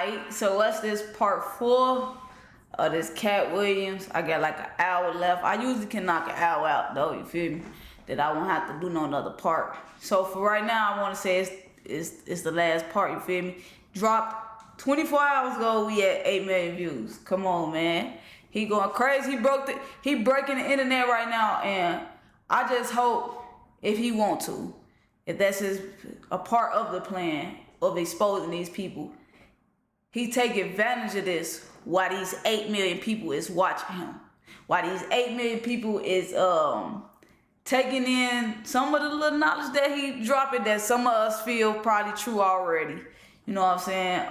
Alright, so what's this part 4 of this Katt Williams? I got like an hour left. I usually can knock an hour out though, you feel me? That I won't have to do no another part. So for right now, I want to say it's the last part, you feel me? Dropped 24 hours ago, we at 8 million views. Come on, man. He going crazy. He breaking the internet right now, and I just hope if he want to, if that's a part of the plan of exposing these people, he take advantage of this while these 8 million people is watching him. While these 8 million people is taking in some of the little knowledge that he dropping that some of us feel probably true already. You know what I'm saying?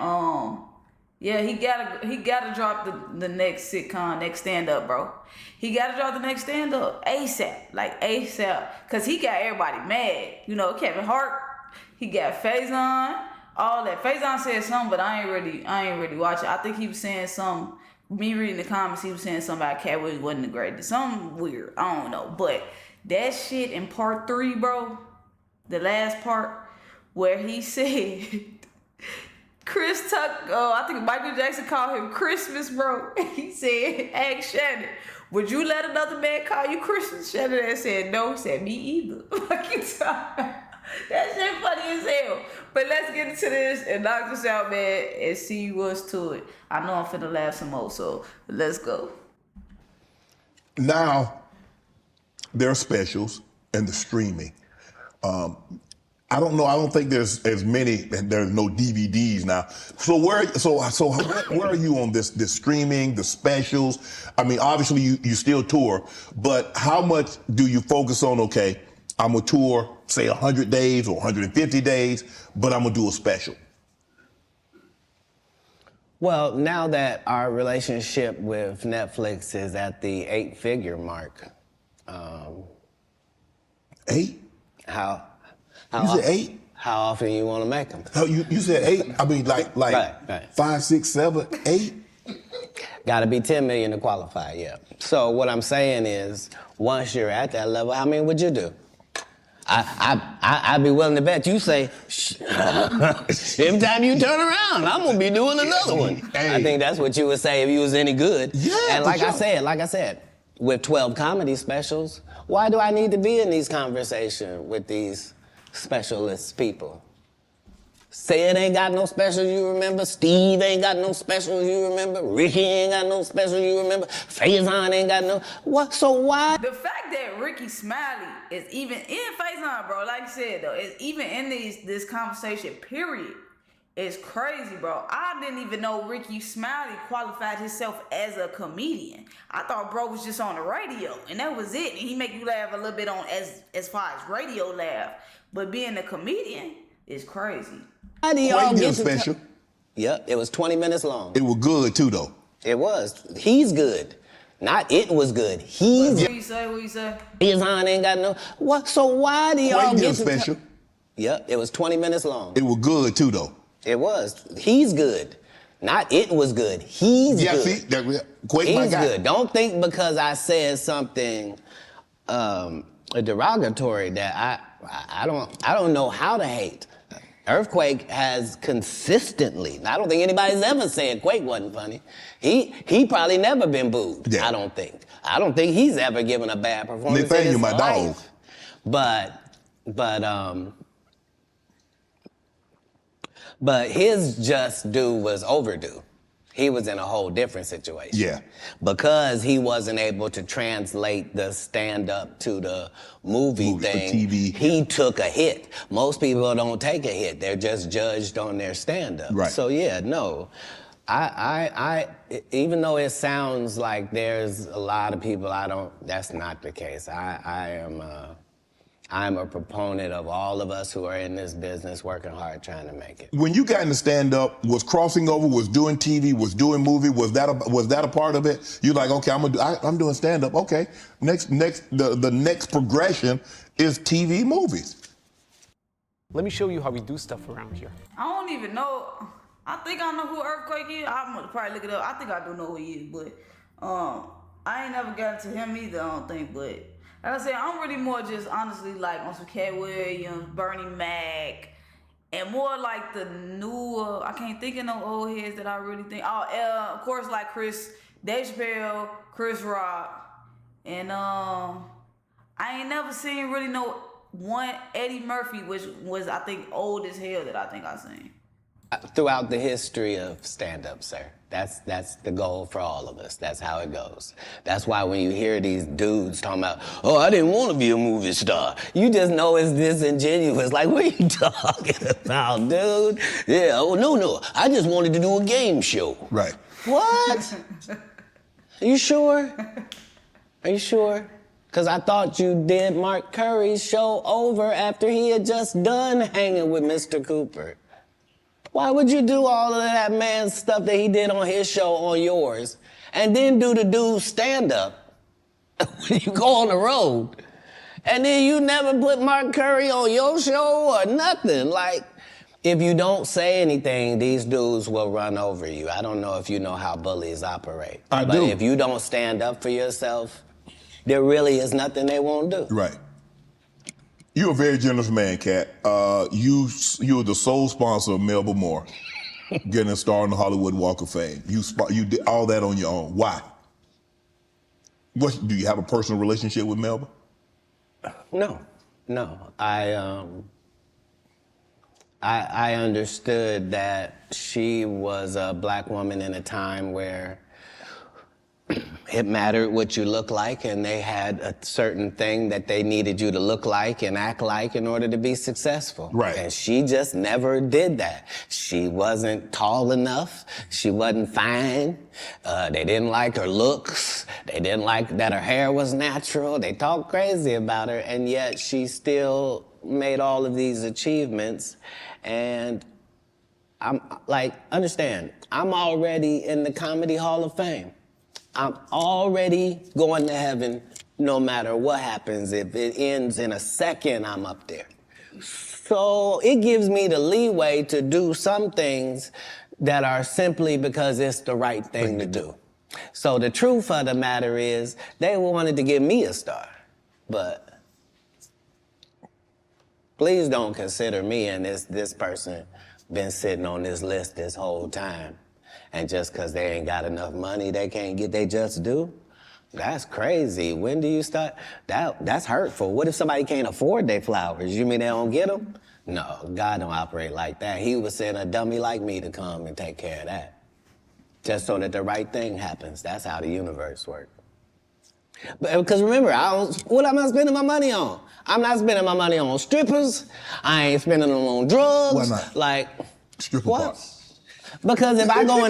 Yeah, he gotta drop the next sitcom, next stand-up, bro. He gotta drop the next stand-up ASAP, like ASAP, cause he got everybody mad. You know, Kevin Hart, he got Faison, all that. Faison said something, but I ain't really watch it. I think he was saying something. Me reading the comments, he was saying something about Katt Williams wasn't the greatest. Something weird, I don't know. But that shit in part 3, bro, the last part where he said. Chris Tucker, I think Michael Jackson called him Christmas, bro. He said, ask Shannon, would you let another man call you Christmas? Shannon said, no. He said, me either. Fucking time. That shit funny as hell. But let's get into this and knock this out, man, and see what's to it. I know I'm finna laugh some more, so let's go. Now, there are specials and the streaming. I don't know. I don't think there's as many, and there's no DVDs now. So where are you on this streaming, the specials? I mean, obviously you still tour, but how much do you focus on? Okay, I'm gonna tour, say 100 days or 150 days, but I'm gonna do a special. Well, now that our relationship with Netflix is at the 8-figure mark, 8? You said 8? How often you want to make them? Oh, you said 8? I mean, like right. 5, 6, 7, 8? Got to be 10 million to qualify, yeah. So what I'm saying is, once you're at that level, how many would you do? I'd be willing to bet you say, every time you turn around, I'm gonna be doing another one. Hey. I think that's what you would say if you was any good. Yeah. And like I said, with 12 comedy specials, why do I need to be in these conversations with these specialist people? Sid ain't got no specials you remember. Steve ain't got no specials you remember. Ricky ain't got no specials you remember. Faison ain't got no. What? So why? The fact that Ricky Smiley is even in Faison, bro, like you said though, is even in this conversation, period, is crazy, bro. I didn't even know Ricky Smiley qualified himself as a comedian. I thought bro was just on the radio, and that was it. And he make you laugh a little bit on as far as radio laugh. But being a comedian is crazy. How do y'all get special? Yep, it was 20 minutes long. It was good too, though. It was. He's good. Not it was good. He's What you say? Faison ain't got no. What? So why do y'all get special? Yep, it was 20 minutes long. It was good too, though. It was. He's good. Not it was good. He's good. See, he's good. Don't think because I said something derogatory that I don't know how to hate. Earthquake has consistently, I don't think anybody's ever said Quake wasn't funny. He probably never been booed. Yeah. I don't think he's ever given a bad performance. Nathaniel, my dog. But his just due was overdue. He was in a whole different situation. Yeah. Because he wasn't able to translate the stand-up to the movie thing, TV. He took a hit. Most people don't take a hit. They're just judged on their stand-up. Right. So yeah, no. I even though it sounds like there's a lot of people that's not the case. I'm a proponent of all of us who are in this business working hard trying to make it. When you got into stand-up, was crossing over, was doing TV, was doing movie, was that a part of it? You're like, okay, I'm doing stand-up. Okay, the next progression is TV movies. Let me show you how we do stuff around here. I don't even know. I think I know who Earthquake is. I'm gonna probably look it up. I think I do know who he is, but I ain't never gotten to him either, I don't think, but like I said, I'm really more just honestly like on some Katt Williams, Bernie Mac, And more like the newer, I can't think of no old heads that I really think. Of course, like Dave Chappelle, Chris Rock, and I ain't never seen really no one Eddie Murphy, which was I think old as hell that I think I seen. Throughout the history of stand-up, sir. That's the goal for all of us. That's how it goes. That's why when you hear these dudes talking about, oh, I didn't want to be a movie star, you just know it's disingenuous. Like, what are you talking about, dude? Yeah, oh, no, I just wanted to do a game show. Right. What? Are you sure? Are you sure? Because I thought you did Mark Curry's show over after he had just done hanging with Mr. Cooper. Why would you do all of that man's stuff that he did on his show on yours and then do the dude's stand-up when you go on the road? And then you never put Mark Curry on your show or nothing. Like, if you don't say anything, these dudes will run over you. I don't know if you know how bullies operate. I but do. If you don't stand up for yourself, there really is nothing they won't do. Right. You're a very generous man, Katt. You're the sole sponsor of Melba Moore getting a star on the Hollywood Walk of Fame. You did all that on your own. Why? Do you have a personal relationship with Melba? No. I understood that she was a black woman in a time where it mattered what you look like, and they had a certain thing that they needed you to look like and act like in order to be successful. Right. And she just never did that. She wasn't tall enough. She wasn't fine. They didn't like her looks. They didn't like that her hair was natural. They talked crazy about her, and yet she still made all of these achievements. And I'm like, understand, I'm already in the Comedy Hall of Fame. I'm already going to heaven no matter what happens. If it ends in a second, I'm up there. So it gives me the leeway to do some things that are simply because it's the right thing to do. So the truth of the matter is, they wanted to give me a star, but please don't consider me and this person been sitting on this list this whole time. And just because they ain't got enough money, they can't get they just due? That's crazy. When do you start? That's hurtful. What if somebody can't afford their flowers? You mean they don't get them? No, God don't operate like that. He would send a dummy like me to come and take care of that. Just so that the right thing happens. That's how the universe works. But because remember, what am I spending my money on? I'm not spending my money on strippers. I ain't spending them on drugs. Why not? Like, Stripper what? bar. Because if I go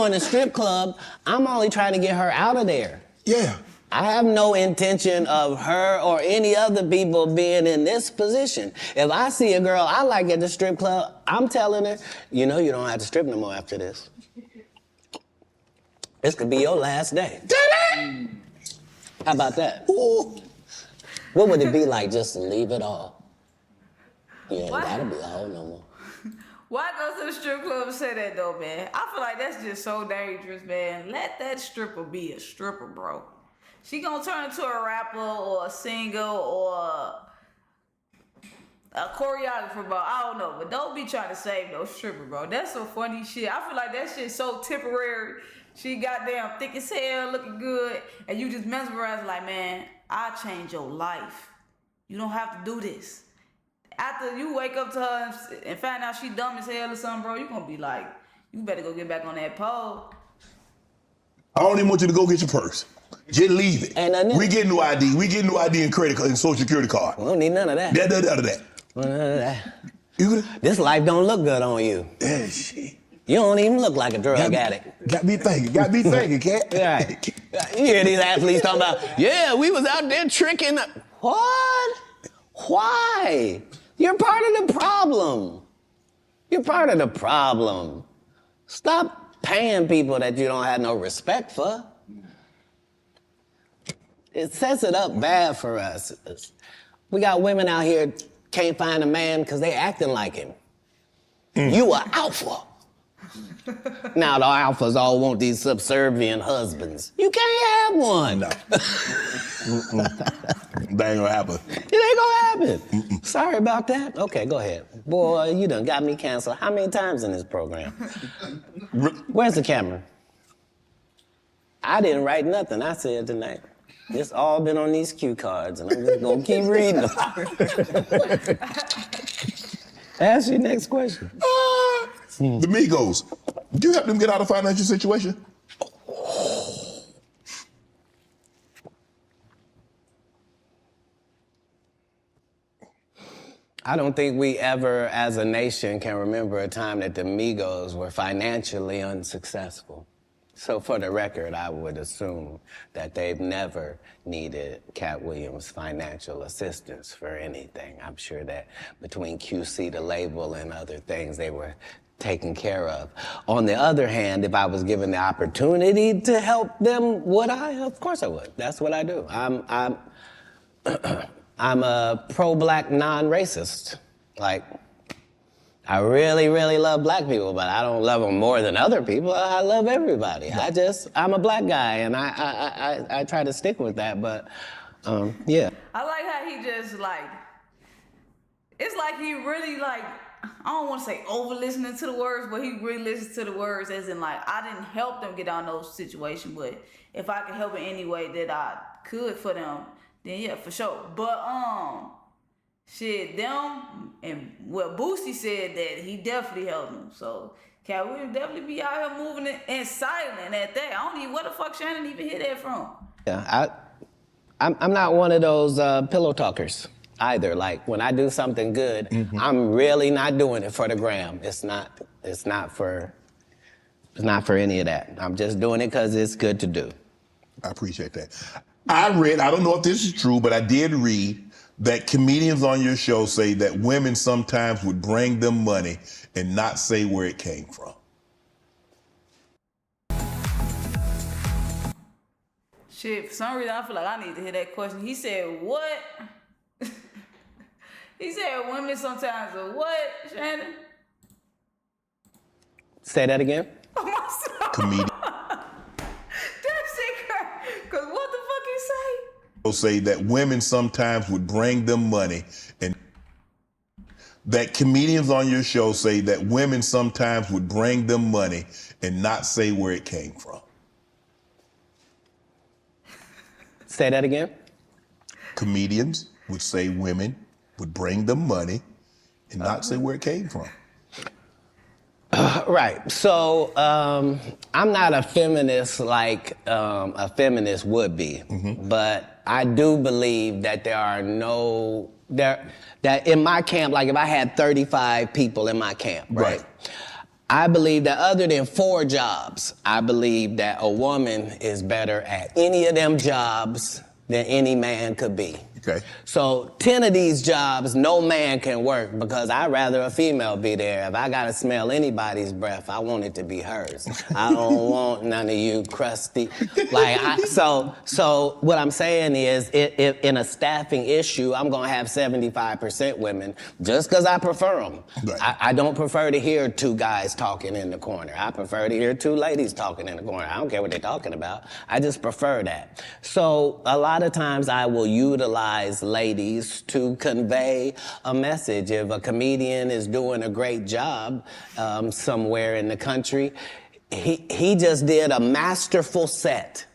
in a strip club, I'm only trying to get her out of there. Yeah. I have no intention of her or any other people being in this position. If I see a girl I like at the strip club, I'm telling her, you know, you don't have to strip no more after this. This could be your last day. How about that? Ooh. What would it be like just to leave it all? You ain't What? gotta be a hoe no more. Why go to the strip club and say that though, man? I feel like that's just so dangerous, man. Let that stripper be a stripper, bro. She gonna turn into a rapper or a singer or a choreographer, bro. I don't know, but don't be trying to save no stripper, bro. That's some funny shit. I feel like that shit's so temporary. She goddamn thick as hell, looking good, and you just mesmerized like, man, I'll change your life. You don't have to do this. After you wake up to her and find out she dumb as hell or something, bro, you gonna be like, you better go get back on that pole. I don't even want you to go get your purse. Just leave it. Ain't nothing. We get new ID. We get new ID and credit card and social security card. We don't need none of that. None of that. None of that. You This life don't look good on you. yeah, shit. You don't even look like a drug addict. Got me thinking, Katt. Right. You hear these athletes talking about, yeah, we was out there tricking. What? Why? You're part of the problem. You're part of the problem. Stop paying people that you don't have no respect for. It sets it up bad for us. We got women out here can't find a man because they acting like him. You are alpha. Now the alphas all want these subservient husbands. You can't have one. No. That ain't gonna happen. It ain't gonna happen. Sorry about that. Okay, go ahead. Boy, you done got me canceled how many times in this program? Where's the camera? I didn't write nothing I said tonight. It's all been on these cue cards, and I'm just gonna keep reading them. Ask your next question. The Migos, do you help them get out of a financial situation? I don't think we ever, as a nation, can remember a time that the Migos were financially unsuccessful. So for the record, I would assume that they've never needed Katt Williams' financial assistance for anything. I'm sure that between QC, the label, and other things, they were taken care of. On the other hand, if I was given the opportunity to help them, would I? Of course I would. That's what I do. I'm a pro-black non-racist. Like, I really, really love black people, but I don't love them more than other people. I love everybody. I'm a black guy, and I try to stick with that, but yeah. I like how he just like, it's like he really like, I don't want to say over listening to the words, but he really listens to the words as in like, I didn't help them get out of those situations, but if I could help in any way that I could for them, then yeah, for sure. But shit, them and well, Boosie said that he definitely helped them. So Katt Williams definitely be out here moving it and silent at that. I don't even where the fuck Shannon even hear that from. Yeah, I'm not one of those pillow talkers either. Like when I do something good, I'm really not doing it for the gram. It's not for any of that. I'm just doing it because it's good to do. I appreciate that. I don't know if this is true, but I did read that comedians on your show say that women sometimes would bring them money and not say where it came from. Shit, for some reason I feel like I need to hear that question. He said what? He said women sometimes are what, Shannon? Say that again? Oh my God. Comedians Cause what the fuck he say? Say that women sometimes would bring them money, and that comedians on your show say that women sometimes would bring them money and not say where it came from. Say that again? Comedians would say women would bring them money and not say where it came from. Right. So I'm not a feminist like a feminist would be, but I do believe that that in my camp, like if I had 35 people in my camp, right? I believe that other than 4 jobs, I believe that a woman is better at any of them jobs than any man could be. Okay. So 10 of these jobs, no man can work because I'd rather a female be there. If I gotta smell anybody's breath, I want it to be hers. I don't want none of you crusty. So what I'm saying is, if in a staffing issue, I'm gonna have 75% women just because I prefer them. Right. I don't prefer to hear 2 guys talking in the corner. I prefer to hear 2 ladies talking in the corner. I don't care what they're talking about. I just prefer that. So a lot of times I will utilize ladies to convey a message. If a comedian is doing a great job somewhere in the country, he just did a masterful set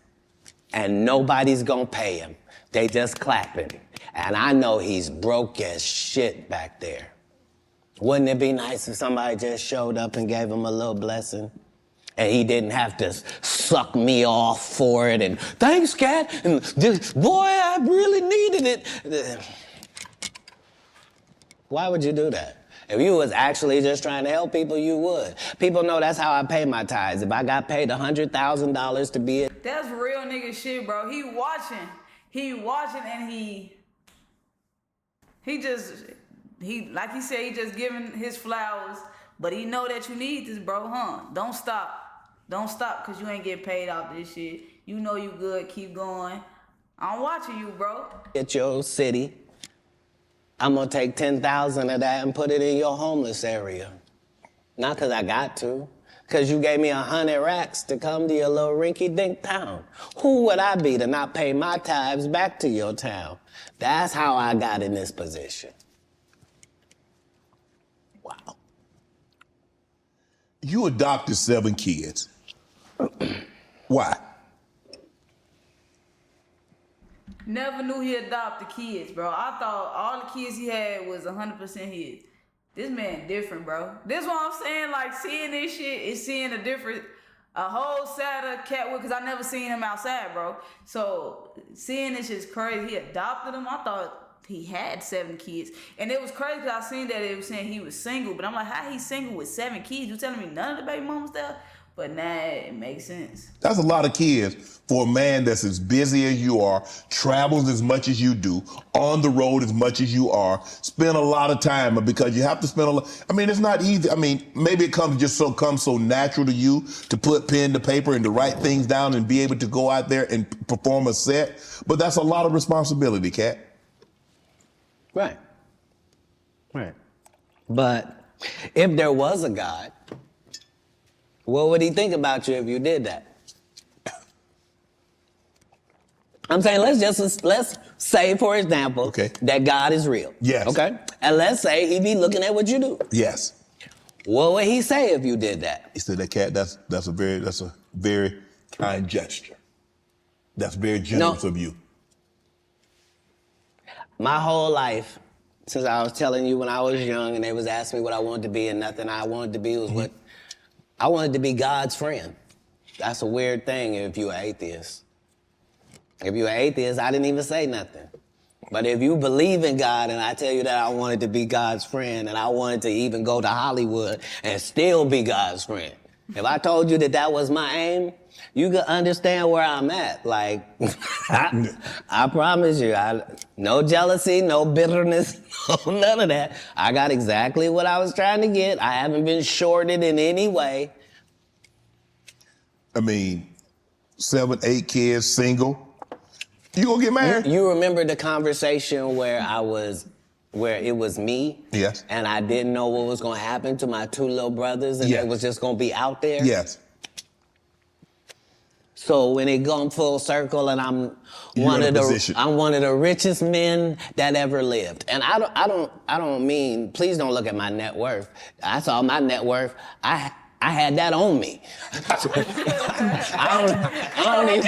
and nobody's gonna pay him. They just clapping. And I know he's broke as shit back there. Wouldn't it be nice if somebody just showed up and gave him a little blessing? And he didn't have to suck me off for it and thanks, Katt, and this, boy, I really needed it. Why would you do that? If you was actually just trying to help people, you would. People know that's how I pay my tithes. If I got paid $100,000 to be it. That's real nigga shit, bro. He watching and he like he said, he just giving his flowers, but he know that you need this, bro, huh? Don't stop. Don't stop because you ain't getting paid off this shit. You know you good. Keep going. I'm watching you, bro. At your city, I'm going to take 10,000 of that and put it in your homeless area. Not because I got to. Because you gave me 100 racks to come to your little rinky-dink town. Who would I be to not pay my tithes back to your town? That's how I got in this position. Wow. You adopted 7 kids. Why? Never knew he adopted kids, bro. I thought all the kids he had was 100% his. This man different, bro. This what I'm saying, like seeing this shit is seeing a whole side of Katt Williams, because I never seen him outside, bro. So seeing this shit is crazy. He adopted them. I thought he had 7 kids. And it was crazy because I seen that it was saying he was single, but I'm like, how he single with 7 kids? You telling me none of the baby mamas there? But nah, it makes sense. That's a lot of kids for a man that's as busy as you are, travels as much as you do, on the road as much as you are, spend a lot of time, because you have to spend a lot. I mean, it's not easy. I mean, maybe it comes so natural to you to put pen to paper and to write things down and be able to go out there and perform a set. But that's a lot of responsibility, Katt. Right. Right. But if there was a God, what would he think about you if you did that? I'm saying let's say, for example, okay, that God is real. Yes. Okay? And let's say he be looking at what you do. Yes. What would he say if you did that? He said that, Katt, that's a very kind gesture. That's very generous of you. My whole life, since I was telling you when I was young and they was asking me what I wanted to be, and nothing I wanted to be was what I wanted to be God's friend. That's a weird thing if you're an atheist. If you're an atheist, I didn't even say nothing. But if you believe in God and I tell you that I wanted to be God's friend and I wanted to even go to Hollywood and still be God's friend, if I told you that that was my aim, you could understand where I'm at. Like, I promise you, no jealousy, no bitterness, no, none of that. I got exactly what I was trying to get. I haven't been shorted in any way. I mean, 7, 8 kids, single. You gonna get married? You remember the conversation where it was me? Yes. And I didn't know what was gonna happen to my 2 little brothers and yes. It was just gonna be out there? Yes. So when it gone full circle and I'm one of the richest men that ever lived. And I don't mean, please don't look at my net worth. I saw my net worth. I had that on me. I don't even.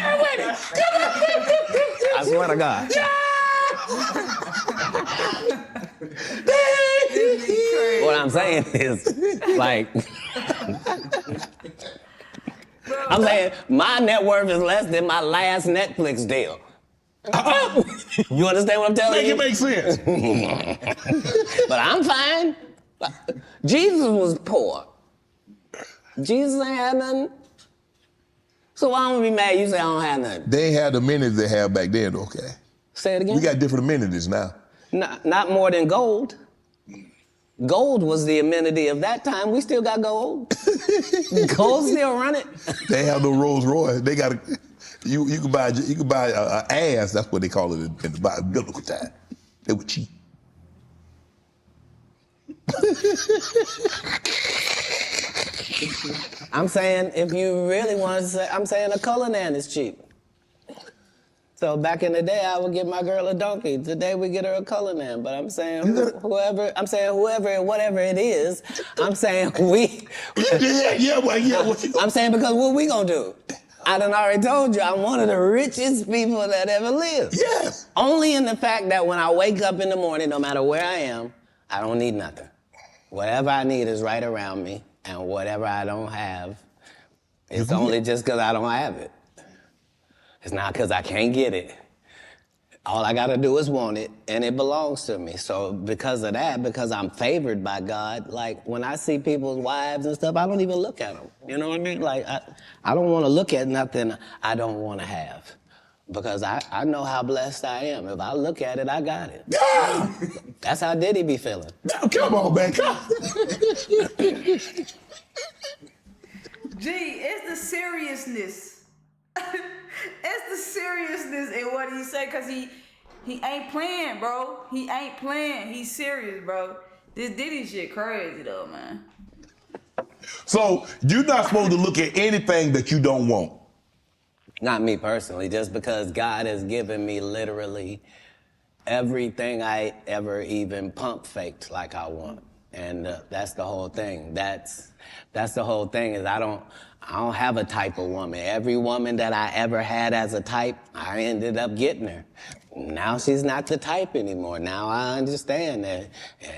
I swear to God. What I'm saying is, like, I'm saying my net worth is less than my last Netflix deal. You understand what I'm telling you? Make it make sense. But I'm fine. Jesus was poor. Jesus ain't had nothing. So why don't we be mad you say I don't have nothing? They ain't had the amenities they had back then, okay? Say it again? We got different amenities now. Not more than gold. Gold was the amenity of that time. We still got gold. Gold still running. They have no Rolls Royce. They got you can buy an ass. That's what they call it in the biblical time. They were cheap. I'm saying if you really want to say, I'm saying a Cullinan is cheap. So back in the day, I would get my girl a donkey. Today we get her a Cullinan. But I'm saying whoever, whatever it is, I'm saying we. I'm saying because what we gonna do? I done already told you I'm one of the richest people that ever lived. Yes. Only in the fact that when I wake up in the morning, no matter where I am, I don't need nothing. Whatever I need is right around me, and whatever I don't have, it's only just because I don't have it. It's not because I can't get it. All I gotta do is want it, and it belongs to me. So because of that, because I'm favored by God, like when I see people's wives and stuff, I don't even look at them. You know what I mean? Like I don't want to look at nothing I don't want to have, because I know how blessed I am. If I look at it, I got it. Yeah. That's how Diddy be feeling. Now, come on, man. G, it's the seriousness. It's the seriousness in what he said, cause he ain't playing, bro. He ain't playing. He's serious, bro. This Diddy shit crazy though, man. So you're not supposed to look at anything that you don't want. Not me personally, just because God has given me literally everything I ever even pump faked like I want. And that's the whole thing. That's the whole thing is I don't have a type of woman. Every woman that I ever had as a type, I ended up getting her. Now she's not the type anymore. Now I understand that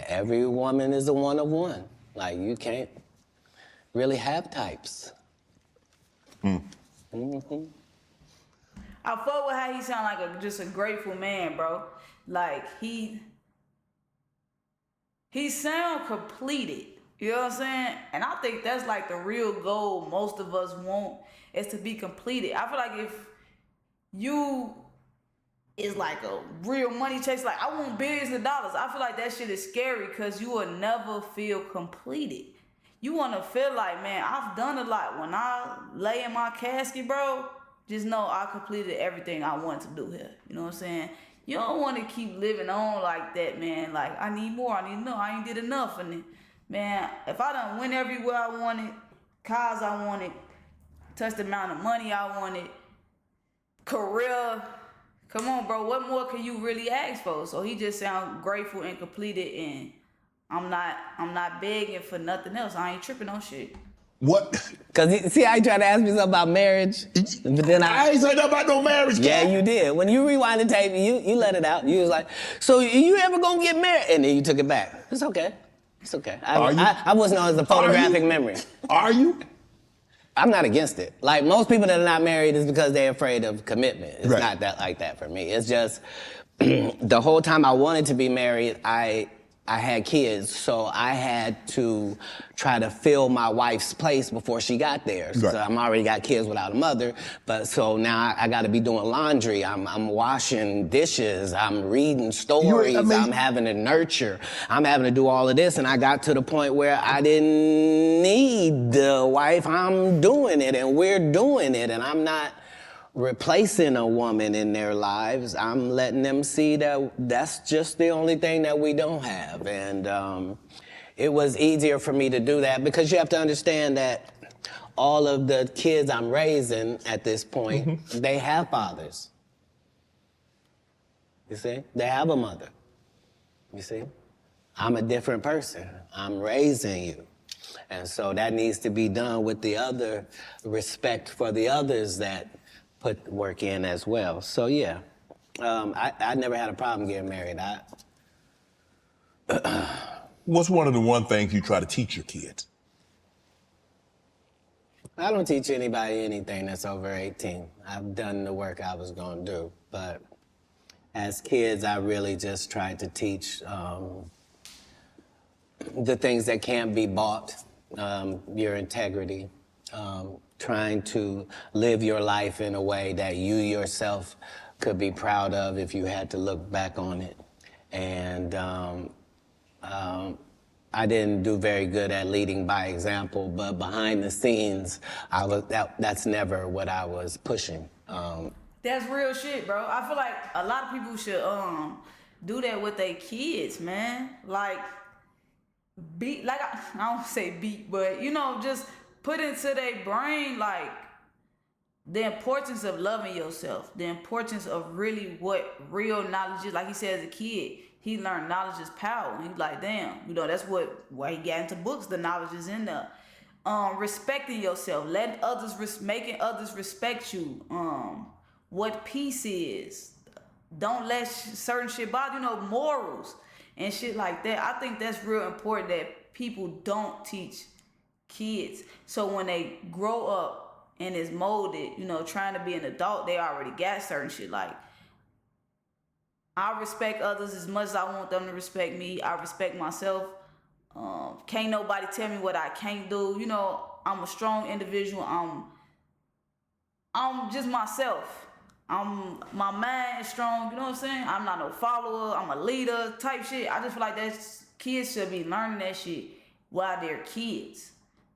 every woman is a one of one. Like you can't really have types. Mm-hmm. I fuck with how he sound like just a grateful man, bro. Like he sound completed. You know what I'm saying? And I think that's like the real goal most of us want is to be completed. I feel like if you is like a real money chase, like I want billions of dollars, I feel like that shit is scary because you will never feel completed. You want to feel like, man, I've done a lot. When I lay in my casket, bro, just know I completed everything I wanted to do here. You know what I'm saying? You don't want to keep living on like that, man. Like, I need more. I need no. I ain't did enough. And man, if I done went everywhere I wanted, cars I wanted, touched the amount of money I wanted, career, come on, bro. What more can you really ask for? So he just sound grateful and completed, and I'm not begging for nothing else. I ain't tripping on shit. What? Cause see how you tried to ask me something about marriage, but then I ain't said nothing about no marriage. Yeah, you did. When you rewind the tape, you let it out. You was like, "So you ever gonna get married?" And then you took it back. It's okay. It's okay. I wasn't on as a photographic memory. Are you? I'm not against it. Like most people that are not married is because they're afraid of commitment. It's right. not that like that for me. It's just the whole time I wanted to be married, I had kids, so I had to try to fill my wife's place before she got there. Right. So I'm already got kids without a mother, but so now I got to be doing laundry. I'm washing dishes. I'm reading stories. I'm having to nurture. I'm having to do all of this, and I got to the point where I didn't need the wife. I'm doing it, and we're doing it, and I'm not replacing a woman in their lives. I'm letting them see that that's just the only thing that we don't have. And it was easier for me to do that because you have to understand that all of the kids I'm raising at this point, they have fathers. You see? They have a mother. You see? I'm a different person. I'm raising you. And so that needs to be done with the other respect for the others that put work in as well. So yeah, I never had a problem getting married. What's one of the one things you try to teach your kids? I don't teach anybody anything that's over 18. I've done the work I was gonna do. But as kids, I really just tried to teach the things that can't be bought, your integrity, trying to live your life in a way that you yourself could be proud of if you had to look back on it. And I didn't do very good at leading by example, but behind the scenes, that's never what I was pushing. That's real shit, bro. I feel like a lot of people should do that with their kids, man. Like beat, like I don't say beat, but you know, just put into their brain like the importance of loving yourself, the importance of really what real knowledge is. Like he said as a kid, he learned knowledge is power. And he's like, damn, you know, that's why he got into books. The knowledge is in there. Respecting yourself, letting others, making others respect you. What peace is. Don't let certain shit bother, you know, morals and shit like that. I think that's real important that people don't teach kids. So when they grow up and is molded, you know, trying to be an adult, they already got certain shit. Like, I respect others as much as I want them to respect me. I respect myself. Can't nobody tell me what I can't do. You know, I'm a strong individual. I'm just myself. My mind is strong, you know what I'm saying? I'm not no follower, I'm a leader type shit. I just feel like kids should be learning that shit while they're kids.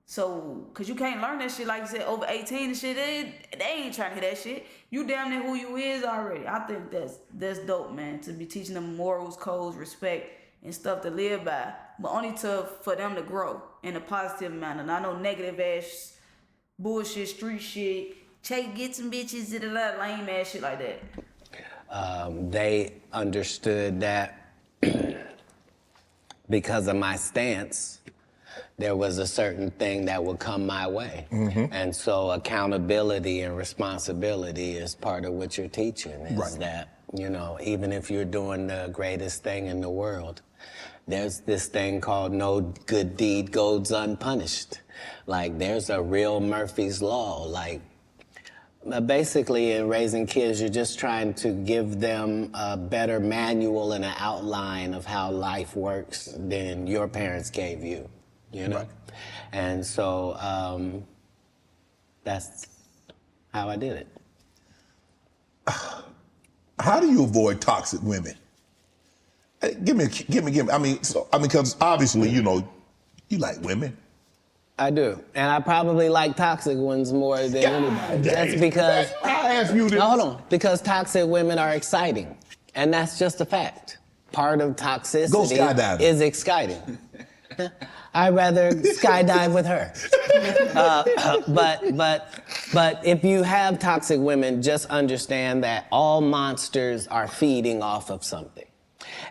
So, cause you can't learn that shit like you said over 18 and shit. They ain't trying to hear that shit. You damn near who you is already. I think that's dope, man. To be teaching them morals, codes, respect, and stuff to live by, but only for them to grow in a positive manner. Not no negative ass bullshit, street shit. Get some bitches, lame ass shit like that. They understood that because of my stance, there was a certain thing that would come my way. And so accountability and responsibility is part of what you're teaching, is that, you know, even if you're doing the greatest thing in the world, there's this thing called no good deed goes unpunished. Like, there's a real Murphy's Law. Like, basically, in raising kids, you're just trying to give them a better manual and an outline of how life works than your parents gave you, you know? And so that's how I did it. How do you avoid toxic women? Give me. I mean, because obviously, you know, you like women. I do, and I probably like toxic ones more than anybody. That's because I asked you this. No, hold on, because toxic women are exciting, and that's just a fact. Part of toxicity is exciting. I'd rather skydive with her. But if you have toxic women, just understand that all monsters are feeding off of something.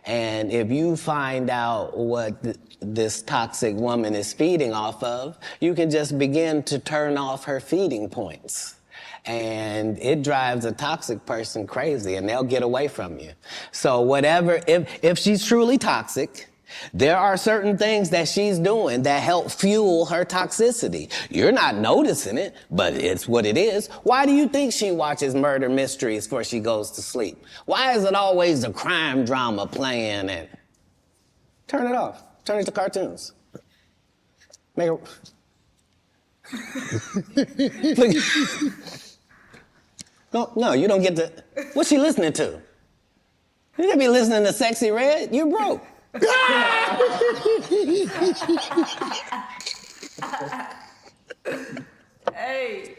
And if you find out what this toxic woman is feeding off of, you can just begin to turn off her feeding points. And it drives a toxic person crazy, and they'll get away from you. So whatever, if she's truly toxic, there are certain things that she's doing that help fuel her toxicity. You're not noticing it, but it's what it is. Why do you think she watches murder mysteries before she goes to sleep? Why is it always a crime drama playing? And turn it off. Turn it to cartoons. Make it... No, you don't get to... What's she listening to? You can't be listening to Sexy Red. You're broke. Hey.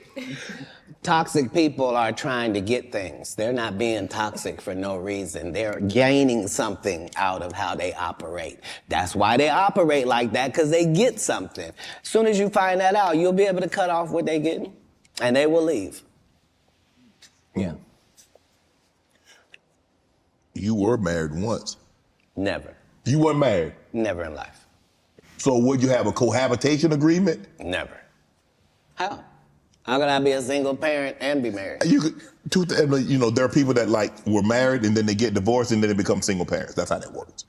Toxic people are trying to get things. They're not being toxic for no reason. They're gaining something out of how they operate. That's why they operate like that, because they get something. As soon as you find that out, you'll be able to cut off what they're getting, and they will leave. Yeah. You were married once. Never. You weren't married? Never in life. So would you have a cohabitation agreement? Never. How? How could I be a single parent and be married? You could, you know, there are people that like were married and then they get divorced and then they become single parents. That's how that works.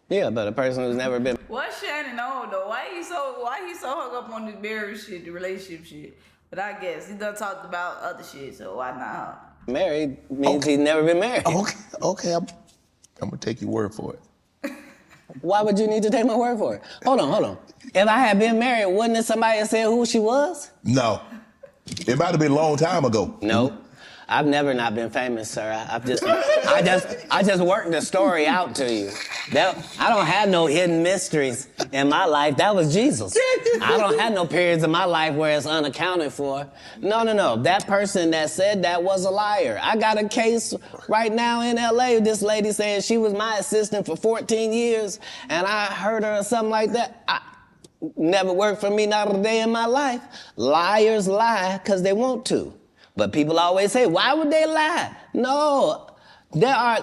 Yeah, but a person who's never been... What's Shannon on though? Why he so hung up on the marriage shit, the relationship shit? But I guess he done talked about other shit, so why not? Married means he's never been married. Okay, I'm gonna take your word for it. Why would you need to take my word for it? Hold on. If I had been married, wouldn't somebody have said who she was? No. It might have been a long time ago. No. I've never not been famous, sir. I just worked the story out to you. I don't have no hidden mysteries in my life. That was Jesus. I don't have no periods in my life where it's unaccounted for. No. That person that said that was a liar. I got a case right now in LA. This lady saying she was my assistant for 14 years, and I heard her or something like that. Never worked for me, not a day in my life. Liars lie because they want to. But people always say, why would they lie? No, there are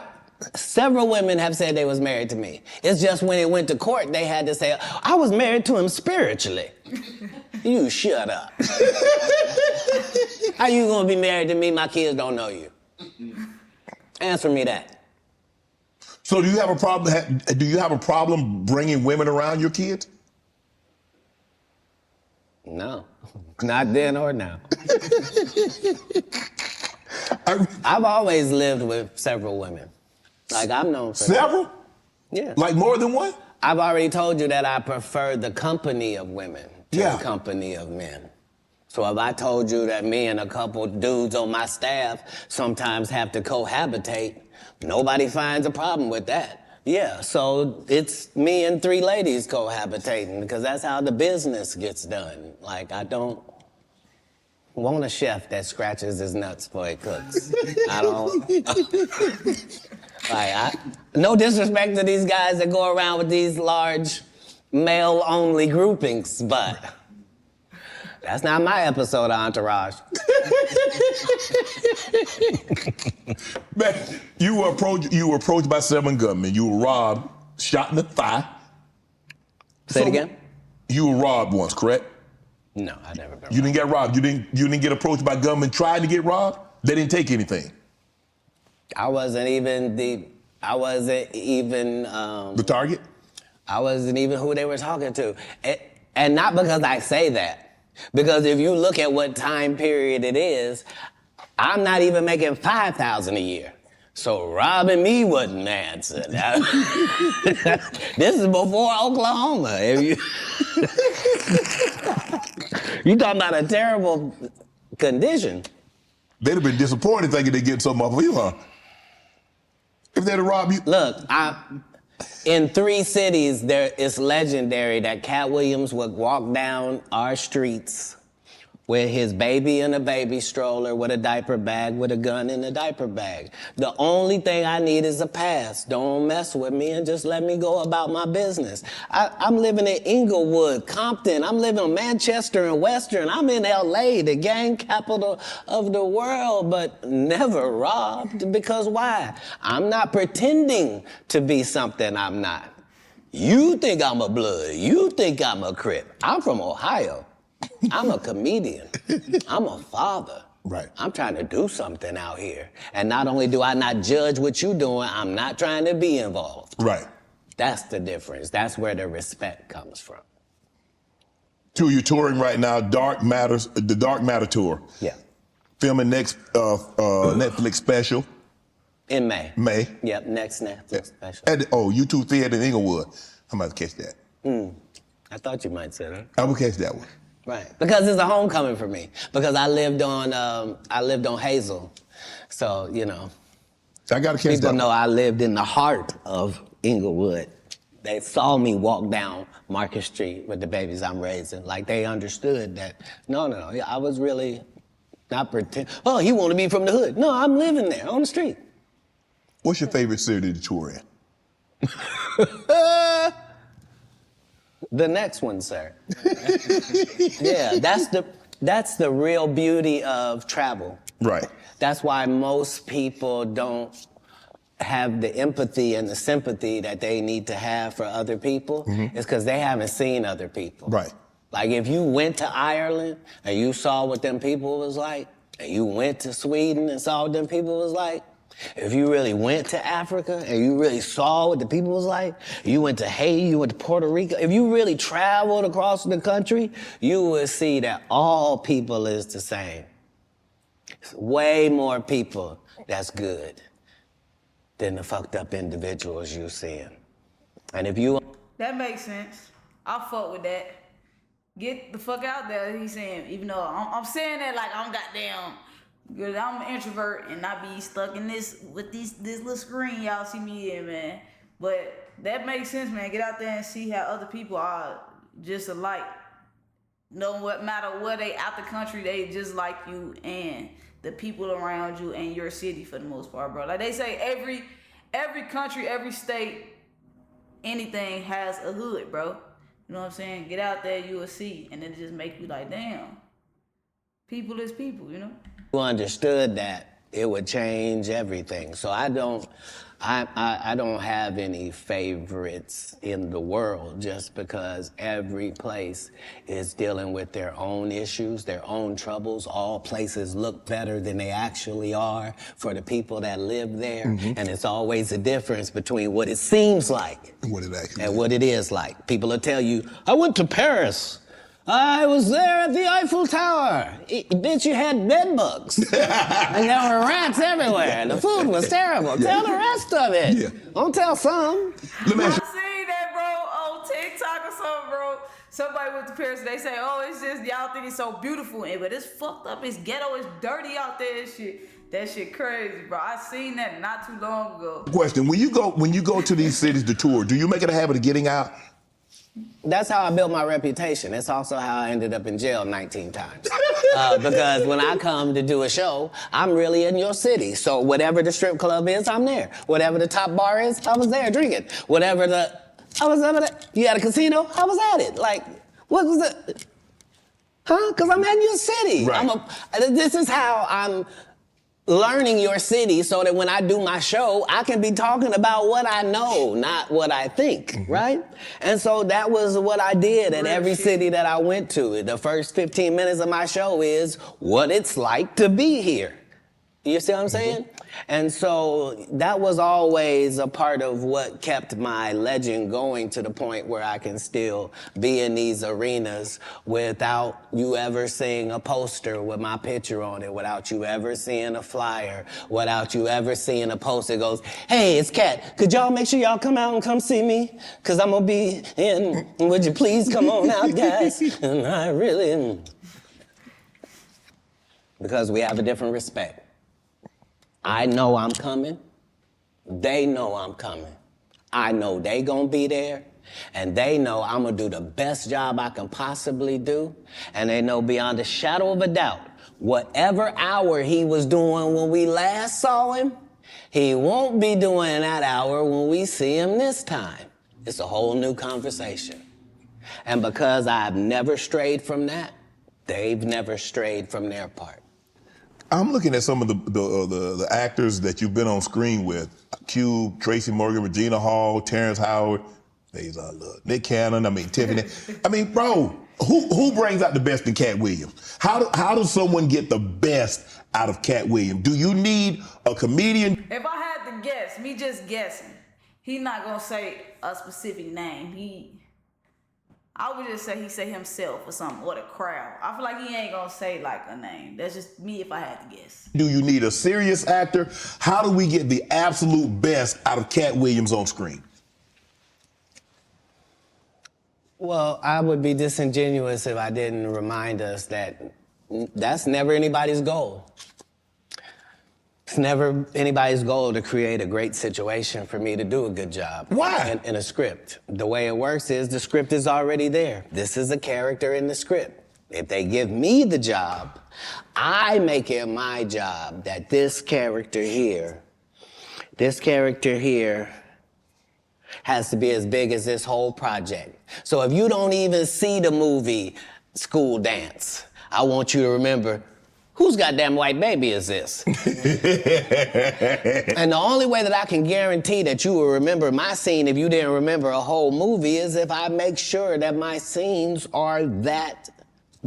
several women have said they was married to me. It's just when it went to court, they had to say, I was married to him spiritually. You shut up. How you gonna be married to me? My kids don't know you. Answer me that. So do you have a problem? Do you have a problem bringing women around your kids? No, not then or now. I've always lived with several women. Like, I'm known for several? Yeah. Like more than one? I've already told you that I prefer the company of women to the company of men. So if I told you that me and a couple dudes on my staff sometimes have to cohabitate, nobody finds a problem with that. Yeah, so it's me and 3 ladies cohabitating because that's how the business gets done. Like, I don't want a chef that scratches his nuts before he cooks. I don't... no disrespect to these guys that go around with these large male-only groupings, but that's not my episode of Entourage. Man, you were approached by 7 gunmen. You were robbed, shot in the thigh. Say it again? You were robbed once, correct? No, I never been You didn't get robbed. You didn't get approached by gunmen trying to get robbed? They didn't take anything. I wasn't even the target? I wasn't even who they were talking to. And not because I say that. Because if you look at what time period it is, I'm not even making $5,000 a year. So robbing me wasn't the answer. This is before Oklahoma. If you talking about a terrible condition. They'd have been disappointed thinking they'd get something off of you, huh? If they'd have robbed you. Look, in 3 cities, it's legendary that Katt Williams would walk down our streets with his baby in a baby stroller, with a diaper bag, with a gun in a diaper bag. The only thing I need is a pass. Don't mess with me and just let me go about my business. I'm living in Inglewood, Compton. I'm living in Manchester and Western. I'm in LA, the gang capital of the world, but never robbed. Because why? I'm not pretending to be something I'm not. You think I'm a blood. You think I'm a Crip. I'm from Ohio. I'm a comedian. I'm a father. Right. I'm trying to do something out here. And not only do I not judge what you're doing, I'm not trying to be involved. Right. That's the difference. That's where the respect comes from. You're touring right now, the Dark Matter tour. Yeah. Filming next Netflix special. In May. May. Yep, next Netflix special. At the YouTube Theater in Inglewood. I'm about to catch that. I thought you might say that. I will catch that one. Right, because it's a homecoming for me. Because I lived on Hazel, so I gotta catch that. People know I lived in the heart of Inglewood. They saw me walk down Market Street with the babies I'm raising. Like they understood that. No, I was really not pretend. Oh, he want to be from the hood. No, I'm living there on the street. What's your favorite city to tour in? The next one, sir. Yeah, that's the real beauty of travel. Right. That's why most people don't have the empathy and the sympathy that they need to have for other people. It's because they haven't seen other people. Right. Like if you went to Ireland and you saw what them people was like, and you went to Sweden and saw what them people was like, if you really went to Africa and you really saw what the people was like, you went to Haiti, you went to Puerto Rico, if you really traveled across the country, you would see that all people is the same. It's way more people that's good than the fucked up individuals you seeing. And if you... That makes sense. I'll fuck with that. Get the fuck out there, he's saying, even though I'm saying that like I'm goddamn... Because I'm an introvert and I be stuck in this little screen y'all see me in, man. But that makes sense, man. Get out there and see how other people are just alike. No matter where they out the country, they just like you and the people around you and your city for the most part, bro. Like they say, every country, every state, anything has a hood, bro. You know what I'm saying? Get out there, you will see, and it just make you like, damn. People is people, you know? Who understood that it would change everything. So I don't have any favorites in the world just because every place is dealing with their own issues, their own troubles. All places look better than they actually are for the people that live there. And it's always a difference between what it seems like and what it actually and what it is like. People will tell you, I went to Paris. I was there at the Eiffel Tower. Bitch, you had bed bugs. And there were rats everywhere. The food was terrible. Yeah. Tell the rest of it. Yeah. Don't tell some. Let me I ask you. seen that, bro, on TikTok or something, bro. Somebody went to Paris and they say, oh, it's just, y'all think it's so beautiful. But it's fucked up, it's ghetto, it's dirty out there and shit. That shit crazy, bro. I seen that not too long ago. Question, when you go to these cities to tour, do you make it a habit of getting out? That's how I built my reputation. That's also how I ended up in jail 19 times. Because when I come to do a show, I'm really in your city. So whatever the strip club is, I'm there. Whatever the top bar is, I was there drinking. You had a casino, I was at it. Like, what was it? Huh? Because I'm in your city. Right. This is how I'm learning your city so that when I do my show, I can be talking about what I know, not what I think, right? And so that was what I did at every city that I went to. The first 15 minutes of my show is what it's like to be here. You see what I'm saying? And so that was always a part of what kept my legend going to the point where I can still be in these arenas without you ever seeing a poster with my picture on it, without you ever seeing a flyer, without you ever seeing a poster that goes, hey, it's Katt. Could y'all make sure y'all come out and come see me? Because I'm going to be in. Would you please come on out, guys? And I really... Because we have a different respect. I know I'm coming. They know I'm coming. I know they gonna be there. And they know I'm gonna do the best job I can possibly do. And they know beyond a shadow of a doubt, whatever hour he was doing when we last saw him, he won't be doing that hour when we see him this time. It's a whole new conversation. And because I've never strayed from that, they've never strayed from their part. I'm looking at some of the actors that you've been on screen with. Cube, Tracy Morgan, Regina Hall, Terrence Howard, Nick Cannon, Tiffany. Bro, who brings out the best in Katt Williams? How does someone get the best out of Katt Williams? Do you need a comedian? If I had to guess, me just guessing, he not gonna say a specific name. I would just say he say himself or something, or the crowd. I feel like he ain't gonna say like a name. That's just me if I had to guess. Do you need a serious actor? How do we get the absolute best out of Katt Williams on screen? Well, I would be disingenuous if I didn't remind us that that's never anybody's goal. It's never anybody's goal to create a great situation for me to do a good job. Why? In a script. The way it works is the script is already there. This is a character in the script. If they give me the job, I make it my job that this character here has to be as big as this whole project. So if you don't even see the movie School Dance, I want you to remember, whose goddamn white baby is this? And the only way that I can guarantee that you will remember my scene if you didn't remember a whole movie is if I make sure that my scenes are that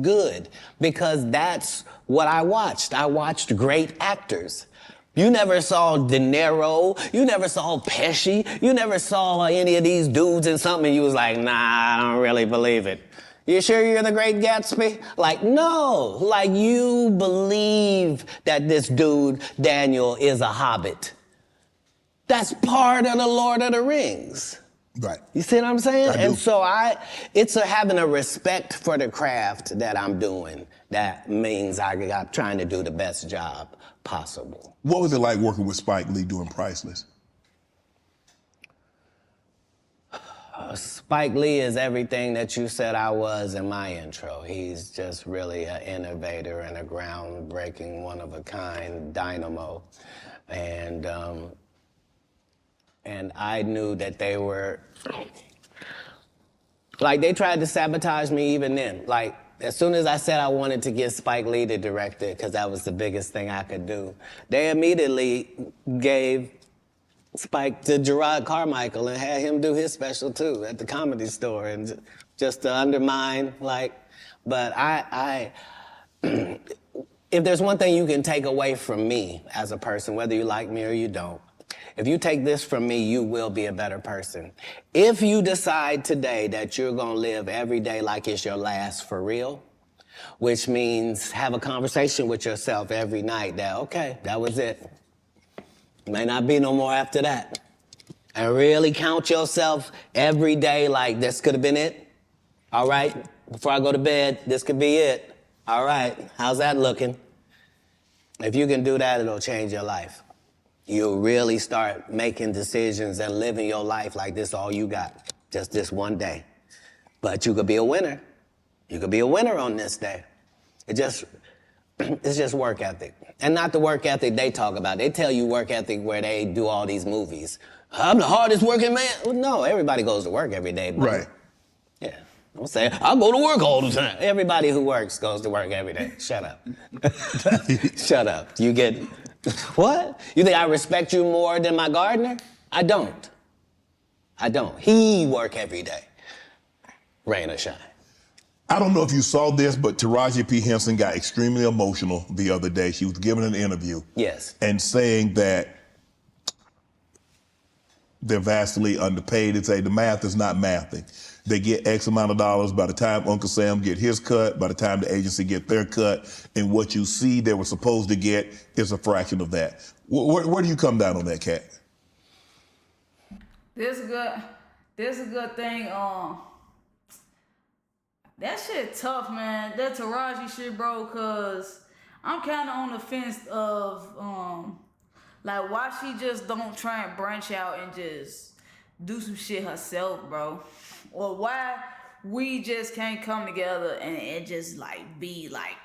good. Because that's what I watched. I watched great actors. You never saw De Niro, you never saw Pesci, you never saw any of these dudes in something and you was like, nah, I don't really believe it. You sure you're the Great Gatsby? Like, no. Like, you believe that this dude, Daniel, is a hobbit. That's part of the Lord of the Rings. Right. You see what I'm saying? I do. And so it's having a respect for the craft that I'm doing. That means I'm trying to do the best job possible. What was it like working with Spike Lee doing Priceless? Spike Lee is everything that you said I was in my intro. He's just really an innovator and a groundbreaking, one-of-a-kind dynamo. And I knew that they were, like, they tried to sabotage me even then. Like, as soon as I said I wanted to get Spike Lee to direct it, because that was the biggest thing I could do, they immediately gave Spike to Gerard Carmichael and had him do his special too at the Comedy Store, and just to undermine, but if there's one thing you can take away from me as a person, whether you like me or you don't, if you take this from me, you will be a better person. If you decide today that you're gonna live every day like it's your last for real, which means have a conversation with yourself every night that, okay, that was it. May not be no more after that. And really count yourself every day like this could have been it. All right, before I go to bed, this could be it. All right, how's that looking? If you can do that, it'll change your life. You'll really start making decisions and living your life like this all you got, just this one day. But you could be a winner. You could be a winner on this day. It's just work ethic. And not the work ethic they talk about. They tell you work ethic where they do all these movies. I'm the hardest working man. Well, no, everybody goes to work every day. Bro. Right. Yeah. Don't say, I go to work all the time. Everybody who works goes to work every day. Shut up. Shut up. You get, what? You think I respect you more than my gardener? I don't. I don't. He work every day. Rain or shine. I don't know if you saw this, but Taraji P Henson got extremely emotional the other day. She was giving an interview. Yes. And saying that they're vastly underpaid. And say the math is not mathing. They get X amount of dollars by the time Uncle Sam get his cut, by the time the agency get their cut, and what you see they were supposed to get is a fraction of that. Where do you come down on that, Katt? This is a good thing. That shit tough, man. That Taraji shit, bro, cause I'm kinda on the fence of like why she just don't try and branch out and just do some shit herself, bro. Or why we just can't come together and just like be like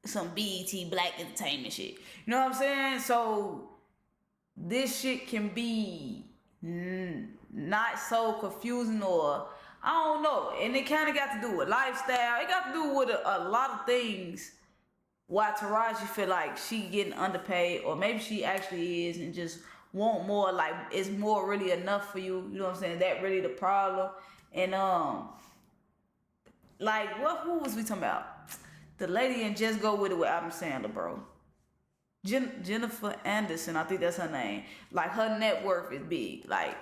some BET Black Entertainment shit. You know what I'm saying? So this shit can be not so confusing, or I don't know. And it kind of got to do with lifestyle. It got to do with a lot of things why Taraji feel like she getting underpaid, or maybe she actually is and just want more. Like, is more really enough for you? You know what I'm saying? That really the problem. And like who was we talking about? The lady in Just Go With It with Adam Sandler, bro. Jennifer Anderson, I think that's her name. Like, her net worth is big. Like,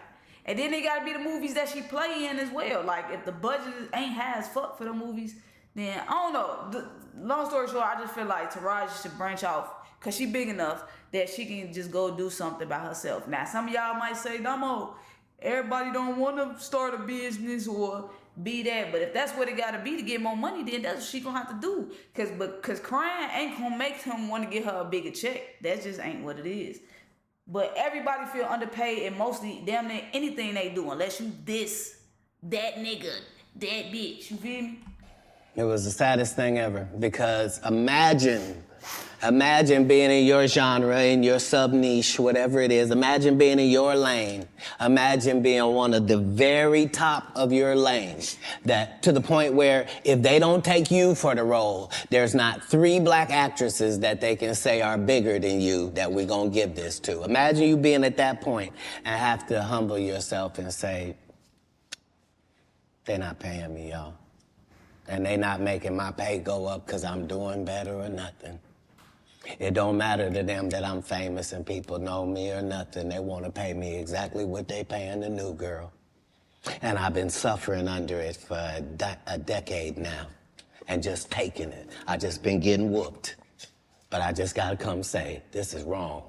and then it gotta be the movies that she play in as well. Like, if the budget ain't high as fuck for the movies, then I don't know. Long story short, I just feel like Taraji should branch off, cause she big enough that she can just go do something by herself. Now, some of y'all might say, Damo, everybody don't want to start a business or be that, but if that's what it gotta be to get more money, then that's what she gonna have to do. Cause crying ain't gonna make him want to get her a bigger check. That just ain't what it is. But everybody feel underpaid, and mostly damn near anything they do, unless you diss that nigga, that bitch. You feel me? It was the saddest thing ever, because imagine being in your genre, in your sub-niche, whatever it is. Imagine being in your lane. Imagine being one of the very top of your lane. That to the point where if they don't take you for the role, there's not 3 black actresses that they can say are bigger than you that we're gonna give this to. Imagine you being at that point and have to humble yourself and say, they're not paying me, y'all. And they not making my pay go up because I'm doing better or nothing. It don't matter to them that I'm famous and people know me or nothing. They want to pay me exactly what they paying the new girl. And I've been suffering under it for a decade now and just taking it. I just been getting whooped. But I just got to come say, this is wrong.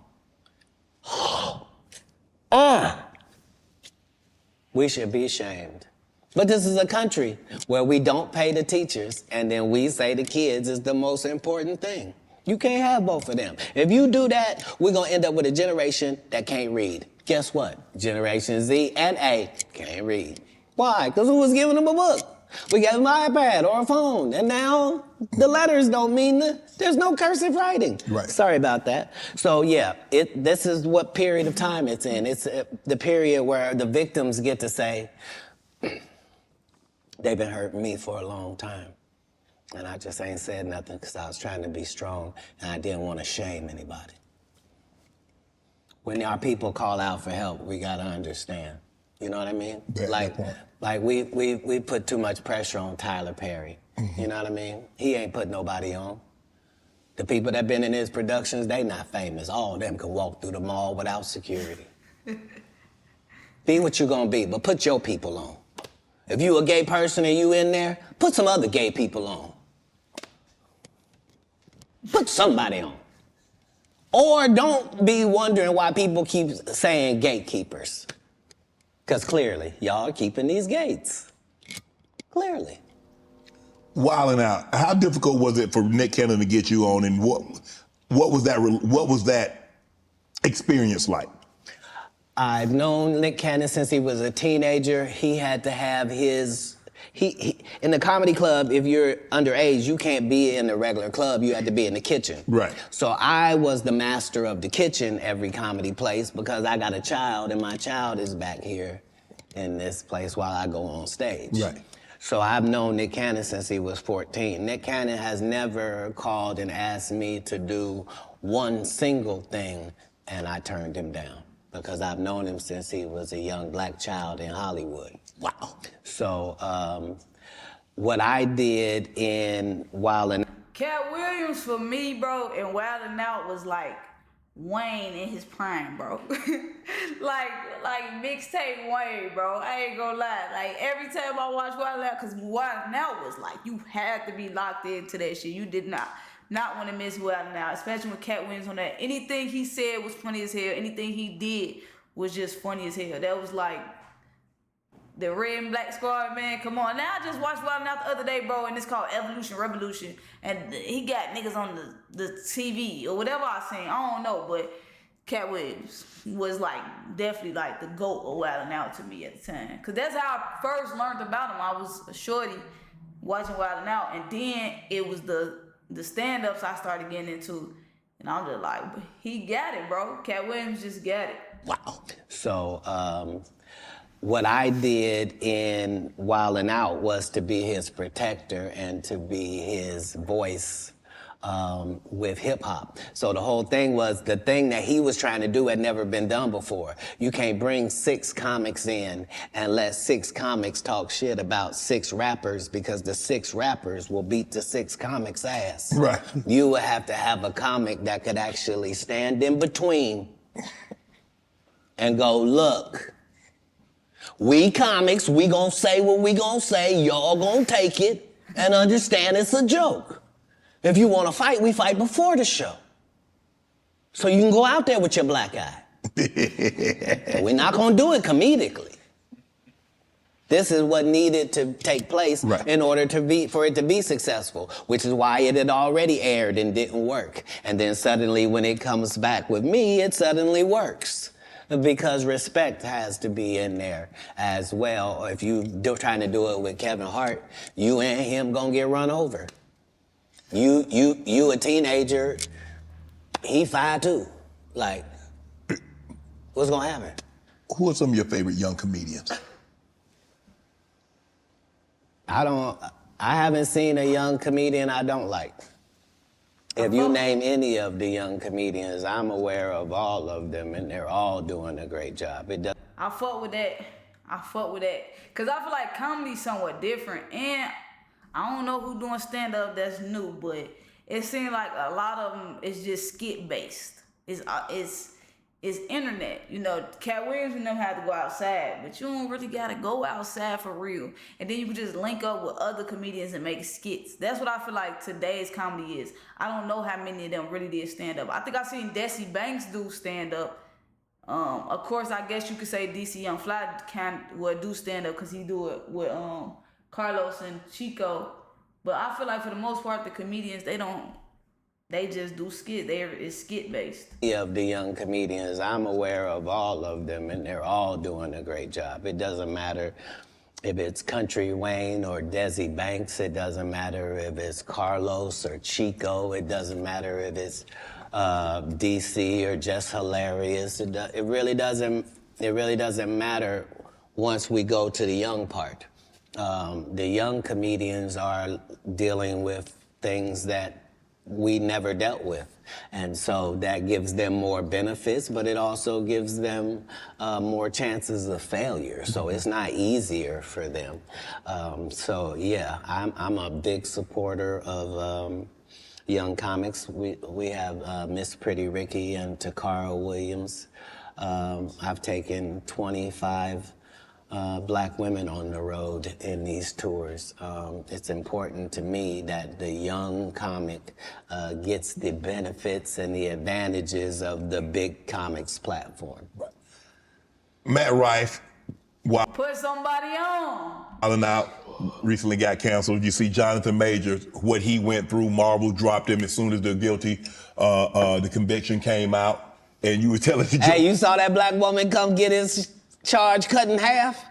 We should be ashamed. But this is a country where we don't pay the teachers, and then we say the kids is the most important thing. You can't have both of them. If you do that, we're going to end up with a generation that can't read. Guess what? Generation Z and A can't read. Why? Because who was giving them a book? We gave them an iPad or a phone, and now the letters don't mean there's no cursive writing. Right. Sorry about that. So yeah, this is what period of time it's in. It's the period where the victims get to say, they've been hurting me for a long time. And I just ain't said nothing because I was trying to be strong and I didn't want to shame anybody. When our people call out for help, we got to understand. You know what I mean? Like we put too much pressure on Tyler Perry. Mm-hmm. You know what I mean? He ain't put nobody on. The people that been in his productions, they not famous. All of them can walk through the mall without security. Be what you gonna be, but put your people on. If you a gay person and you in there, put some other gay people on. Put somebody on. Or don't be wondering why people keep saying gatekeepers. Because clearly, y'all are keeping these gates. Clearly. Wilding out. How difficult was it for Nick Cannon to get you on, and what was that experience like? I've known Nick Cannon since he was a teenager. He had to have his... He in the comedy club, if you're underage, you can't be in the regular club. You had to be in the kitchen. Right. So I was the master of the kitchen every comedy place because I got a child, and my child is back here in this place while I go on stage. Right. So I've known Nick Cannon since he was 14. Nick Cannon has never called and asked me to do one single thing, and I turned him down because I've known him since he was a young black child in Hollywood. Wow. So what I did in Wild 'N Katt Williams for me, bro, and Wild 'N Out was like Wayne in his prime, bro. like mixtape Wayne, bro. I ain't gonna lie. Like every time I watch Wild 'N Out, cause Wild 'N Out was like you had to be locked into that shit. You did not want to miss Wild 'N Out, especially with Katt Williams on that. Anything he said was funny as hell. Anything he did was just funny as hell. That was like the Red and Black Squad, man. Come on. Now I just watched Wild 'N Out the other day, bro, and it's called Evolution Revolution. And he got niggas on the TV or whatever I seen. I don't know, but Katt Williams was like definitely like the GOAT of Wild 'N Out to me at the time. Cause that's how I first learned about him. I was a shorty watching Wild 'N Out, and then it was the stand-ups I started getting into. And I'm just like, he got it, bro. Katt Williams just got it. Wow. So what I did in Wild 'N Out was to be his protector and to be his voice with hip hop. So the whole thing was the thing that he was trying to do had never been done before. You can't bring 6 comics in and let 6 comics talk shit about 6 rappers because the 6 rappers will beat the 6 comics' ass. Right. You would have to have a comic that could actually stand in between and go, look, we comics, we gonna say what we gonna say, y'all gonna take it and understand it's a joke. If you wanna fight, we fight before the show. So you can go out there with your black eye. We're not gonna do it comedically. This is what needed to take place in order for it to be successful, which is why it had already aired and didn't work. And then suddenly when it comes back with me, it suddenly works. Because respect has to be in there as well. If you trying to do it with Kevin Hart, you and him gonna get run over. You a teenager, he 5'2". Like, what's gonna happen? Who are some of your favorite young comedians? I haven't seen a young comedian I don't like. If you name any of the young comedians, I'm aware of all of them, and they're all doing a great job. I fuck with that. Cause I feel like comedy's somewhat different, and I don't know who doing stand-up that's new, but it seems like a lot of them is just skit based. It's internet. You know, Katt Williams and them have to go outside, but you don't really gotta go outside for real. And then you can just link up with other comedians and make skits. That's what I feel like today's comedy is. I don't know how many of them really did stand up. I think I seen Desi Banks do stand up. Of course, I guess you could say DC Young Fly would do stand up because he do it with Carlos and Chico. But I feel like for the most part, the comedians, they just do skit. It's skit based. Of the young comedians, I'm aware of all of them, and they're all doing a great job. It doesn't matter if it's Country Wayne or Desi Banks. It doesn't matter if it's Carlos or Chico. It doesn't matter if it's DC or Just Hilarious. It really doesn't matter once we go to the young part. The young comedians are dealing with things that we never dealt with. And so that gives them more benefits, but it also gives them more chances of failure. So it's not easier for them. So yeah, I'm a big supporter of young comics. We have Miss Pretty Ricky and Takara Williams. I've taken 25 black women on the road in these tours. It's important to me that the young comic gets the benefits and the advantages of the big comics platform. Matt Rife, Put somebody on. Wild 'N Out recently got canceled. You see Jonathan Majors, what he went through. Marvel dropped him as soon as the conviction came out, and you were telling the Hey, you saw that black woman come get his charge cut in half?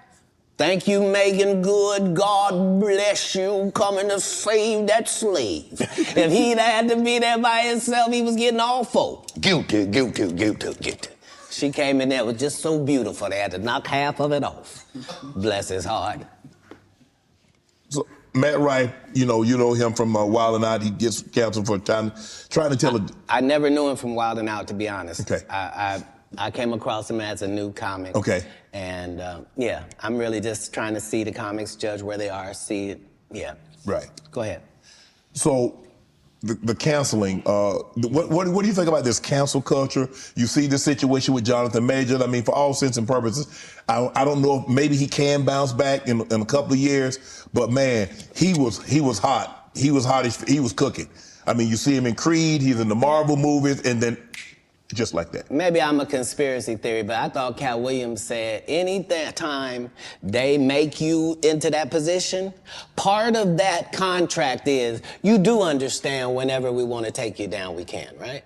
Thank you, Megan Good. God bless you, coming to save that slave. If he'd had to be there by himself, he was getting all four. Guilty, guilty, guilty, guilty. She came in there, was just so beautiful, they had to knock half of it off. Bless his heart. So Matt Rife, you know him from Wild 'N Out. He gets canceled for trying to tell I never knew him from Wild 'N Out, to be honest. Okay. I came across him as a new comic. Okay. And yeah, I'm really just trying to see the comics, judge where they are, see it. Yeah. Right. Go ahead. So the canceling, what do you think about this cancel culture? You see this situation with Jonathan Major. I mean, for all intents and purposes, I don't know if maybe he can bounce back in a couple of years, but man, he was hot. He was hot. He was cooking. I mean, you see him in Creed, he's in the Marvel movies, and then just like that. Maybe I'm a conspiracy theory, but I thought Katt Williams said any time they make you into that position, part of that contract is you do understand whenever we want to take you down, we can, right?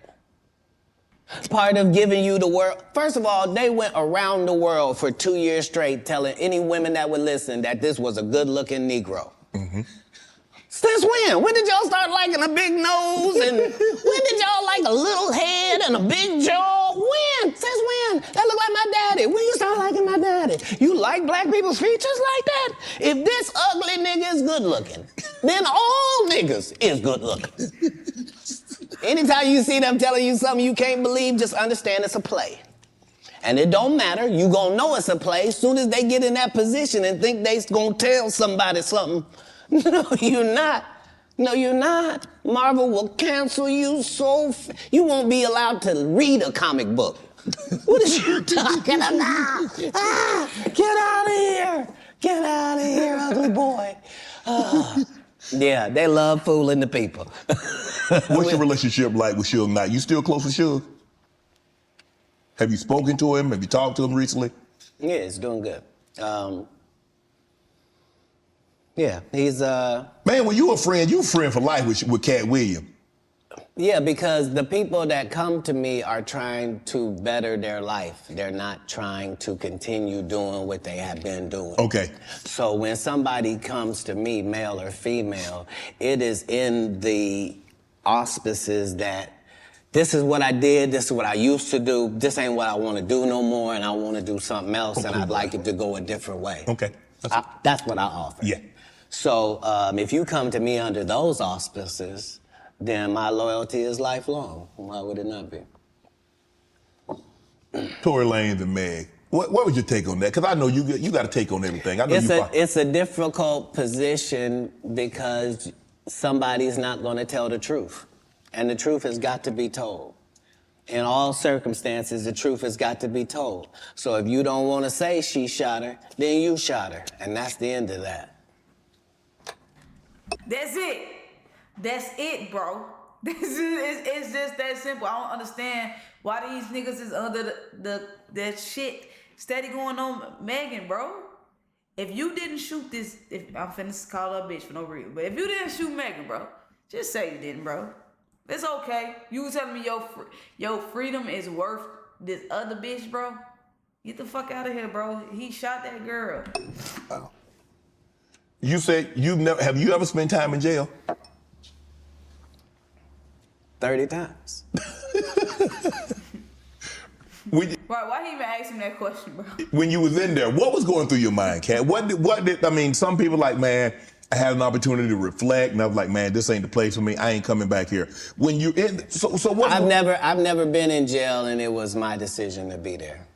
Part of giving you the world. First of all, they went around the world for 2 years straight telling any women that would listen that this was a good-looking Negro. Mm-hmm. Since when? When did y'all start liking a big nose? And when did y'all like a little head and a big jaw? When? Since when? That look like my daddy. When you start liking my daddy? You like black people's features like that? If this ugly nigga is good looking, then all niggas is good looking. Anytime you see them telling you something you can't believe, just understand it's a play. And it don't matter. You gonna know it's a play as soon as they get in that position and think they gonna tell somebody something. No, you're not. No, you're not. Marvel will cancel you you won't be allowed to read a comic book. What is you talking about? Get out of here. Get out of here, ugly boy. Yeah, they love fooling the people. What's your relationship like with Suge Knight? You still close with Suge? Have you spoken to him? Have you talked to him recently? Yeah, it's doing good. Yeah, he's Man, when you a friend for life with Katt Williams. Yeah, because the people that come to me are trying to better their life. They're not trying to continue doing what they have been doing. Okay. So when somebody comes to me, male or female, it is in the auspices that this is what I did, this is what I used to do, this ain't what I want to do no more, and I want to do something else, and I'd like it to go a different way. Okay. That's what I offer. Yeah. So if you come to me under those auspices, then my loyalty is lifelong. Why would it not be? Tory Lanez and Meg. What was your take on that? Because I know you got to take on everything. I know it's a difficult position because somebody's not going to tell the truth. And the truth has got to be told. In all circumstances, the truth has got to be told. So if you don't want to say she shot her, then you shot her. And that's the end of that. That's it. That's it, bro. It's just that simple. I don't understand why these niggas is under that shit steady going on Megan, bro. If you didn't shoot this, if I'm finna call her a bitch for no reason, but if you didn't shoot Megan, bro, just say you didn't, bro. It's okay. You telling me your freedom is worth this other bitch, bro? Get the fuck out of here, bro. He shot that girl. Wow. You said have you ever spent time in jail? 30 times. Why he even ask him that question, bro? When you was in there, what was going through your mind, Kat? What did I mean, some people like, man, I had an opportunity to reflect, and I was like, man, this ain't the place for me. I ain't coming back here. When you in, so what? I've never been in jail, and it was my decision to be there.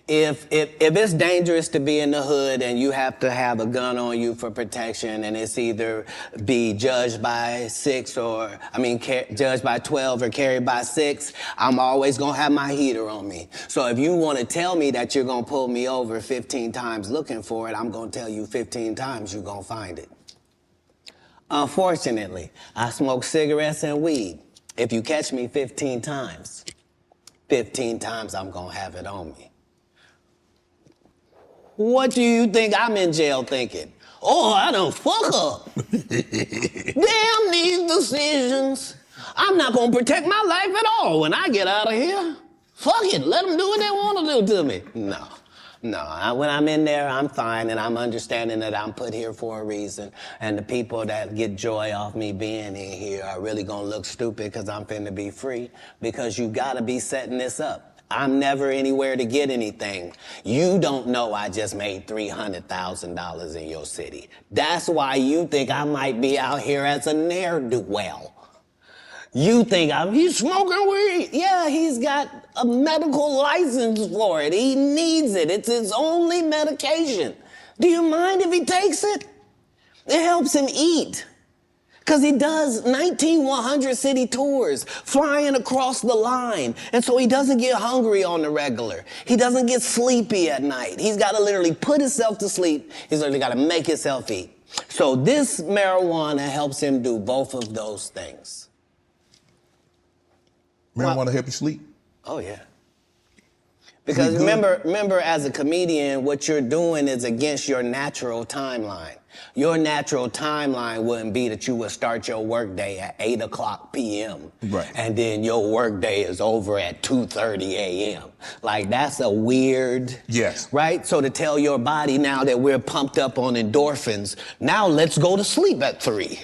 If it's dangerous to be in the hood and you have to have a gun on you for protection, and it's either be judged by judged by 12 or carried by 6, I'm always gonna have my heater on me. So if you want to tell me that you're gonna pull me over 15 times looking for it, I'm gonna tell you 15 times you're gonna find it. Unfortunately, I smoke cigarettes and weed. If you catch me 15 times I'm gonna have it on me. What do you think I'm in jail thinking? Oh, I done fuck up. Damn these decisions. I'm not gonna protect my life at all when I get out of here. Fuck it, let them do what they wanna do to me. No, when I'm in there, I'm fine, and I'm understanding that I'm put here for a reason, and the people that get joy off me being in here are really gonna look stupid because I'm finna be free, because you gotta be setting this up. I'm never anywhere to get anything. You don't know I just made $300,000 in your city. That's why you think I might be out here as a ne'er-do-well. You think he's smoking weed. Yeah, he's got a medical license for it. He needs it. It's his only medication. Do you mind if he takes it? It helps him eat. Because he does 19 100 city tours, flying across the line. And so he doesn't get hungry on the regular. He doesn't get sleepy at night. He's got to literally put himself to sleep. He's literally got to make himself eat. So this marijuana helps him do both of those things. Marijuana help you sleep? Oh, yeah. Because remember, as a comedian, what you're doing is against your natural timeline. Your natural timeline wouldn't be that you would start your workday at 8 o'clock p.m. Right. And then your workday is over at 2:30 a.m. Like, that's a weird... Yes. Right? So to tell your body now that we're pumped up on endorphins, now let's go to sleep at 3.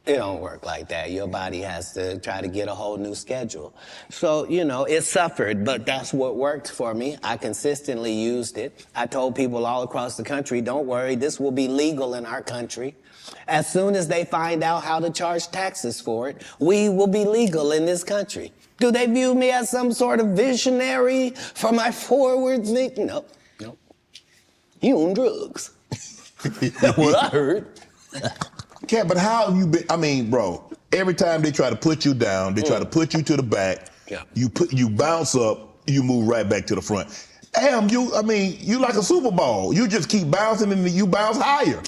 It don't work like that. Your body has to try to get a whole new schedule. So, it suffered, but that's what worked for me. I consistently used it. I told people all across the country, don't worry, this will be legal in our country. As soon as they find out how to charge taxes for it, we will be legal in this country. Do they view me as some sort of visionary for my forward thinking? Nope. You on drugs. That's what I heard. Katt, but how have you been? I mean, bro, every time they try to put you down, they try to put you to the back. Yeah. You bounce up, you move right back to the front. Damn, you like a Super Bowl. You just keep bouncing and you bounce higher.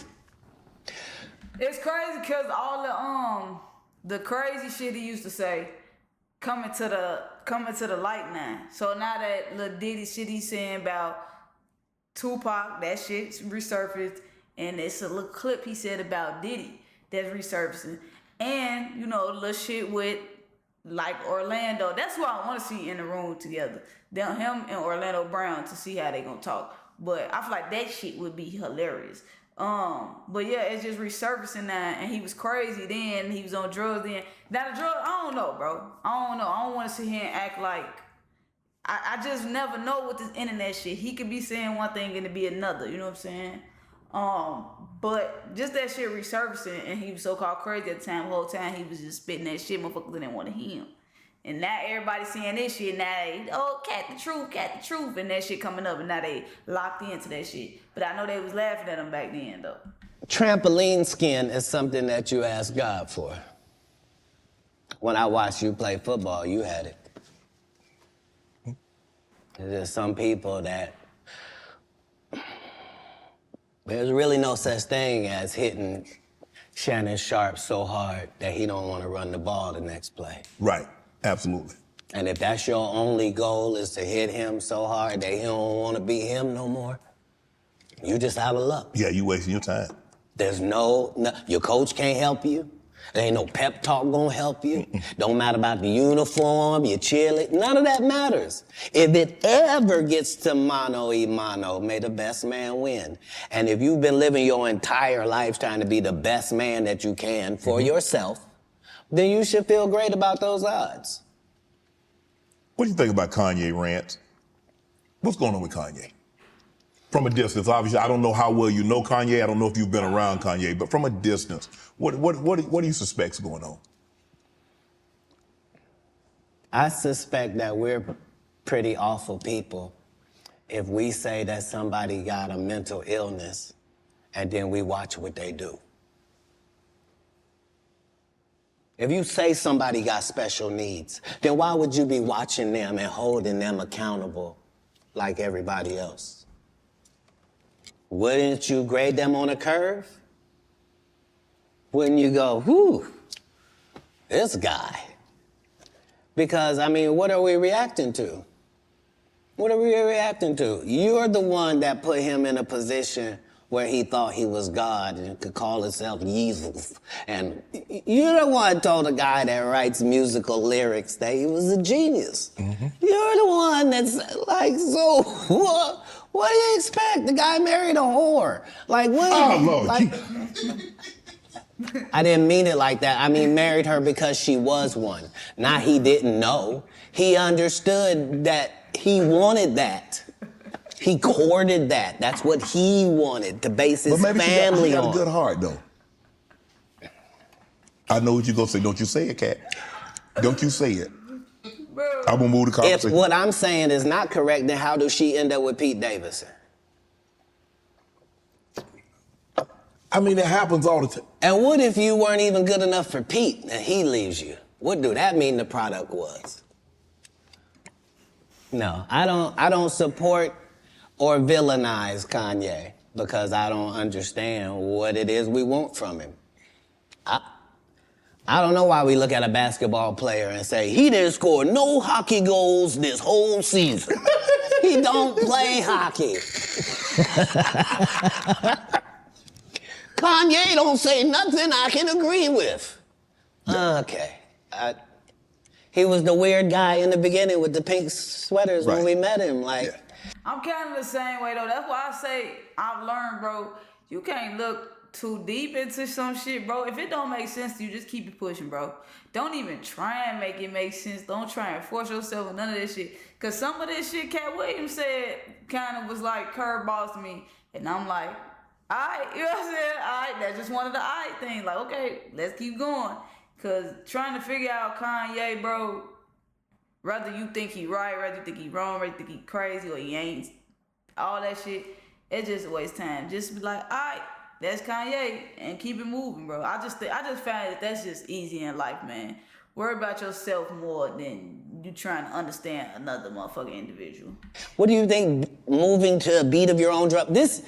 It's crazy because all the crazy shit he used to say coming to the light now. So now that Lil Diddy shit he's saying about Tupac, that shit's resurfaced, and it's a little clip he said about Diddy that's resurfacing. And, little shit with, like, Orlando. That's who I want to see in the room together. Him and Orlando Brown to see how they gonna talk. But I feel like that shit would be hilarious. But yeah, it's just resurfacing now. And he was crazy then. He was on drugs then. Now the drugs, I don't know, bro. I don't know. I don't want to sit here and act like... I just never know with this internet shit. He could be saying one thing and it be another. You know what I'm saying? But just that shit resurfacing, and he was so-called crazy at the time. The whole time he was just spitting that shit, motherfuckers didn't want to hear him. And now everybody saying this shit, now they, Katt the truth, and that shit coming up, and now they locked into that shit. But I know they was laughing at him back then, though. Trampoline skin is something that you ask God for. When I watched you play football, you had it. There's some people that there's really no such thing as hitting Shannon Sharp so hard that he don't want to run the ball the next play. Right, absolutely. And if that's your only goal is to hit him so hard that he don't want to be him no more, you just out of luck. Yeah, you wasting your time. There's no, your coach can't help you. There ain't no pep talk gonna help you. Don't matter about the uniform, your cheerleader, none of that matters. If it ever gets to mano-a-mano, may the best man win. And if you've been living your entire life trying to be the best man that you can for yourself, then you should feel great about those odds. What do you think about Kanye rants? What's going on with Kanye? From a distance, obviously, I don't know how well you know Kanye. I don't know if you've been around Kanye, but from a distance, what do you suspect's going on? I suspect that we're pretty awful people if we say that somebody got a mental illness and then we watch what they do. If you say somebody got special needs, then why would you be watching them and holding them accountable like everybody else? Wouldn't you grade them on a curve? Wouldn't you go, whew, this guy? Because, what are we reacting to? What are we reacting to? You're the one that put him in a position where he thought he was God and could call himself Jesus. And you're the one told a guy that writes musical lyrics that he was a genius. Mm-hmm. You're the one that's like, so what do you expect? The guy married a whore. Like, what? Oh, Lord. Like, I didn't mean it like that. I mean, married her because she was one. Not he didn't know. He understood that he wanted that. He courted that. That's what he wanted to base his family she got on. a good heart, though. I know what you're going to say. Don't you say it, Katt. Don't you say it. I'm going to move the conversation. If what I'm saying is not correct, then how does she end up with Pete Davidson? I mean, it happens all the time. And what if you weren't even good enough for Pete and he leaves you? What do that mean the product was? No, I don't support or villainize Kanye because I don't understand what it is we want from him. I don't know why we look at a basketball player and say, he didn't score no hockey goals this whole season. He don't play hockey. Kanye don't say nothing I can agree with. Okay. He was the weird guy in the beginning with the pink sweaters when we met him. I'm kind of the same way, though. That's why I say I've learned, bro, you can't look too deep into some shit, bro. If it don't make sense to you, just keep it pushing, bro. Don't even try and make it make sense. Don't try and force yourself with none of this shit. Because some of this shit Katt Williams said kind of was like curveballs to me. And I'm like, all right, you know what I'm saying? All right, that's just one of the all right things. Like, okay, let's keep going. Because trying to figure out Kanye, bro, whether you think he right, whether you think he wrong, whether you think he crazy or he ain't, all that shit, it just wastes time. Just be like, all right, that's Kanye, and keep it moving, bro. I just find that that's just easy in life, man. Worry about yourself more than you trying to understand another motherfucking individual. What do you think moving to a beat of your own drum? This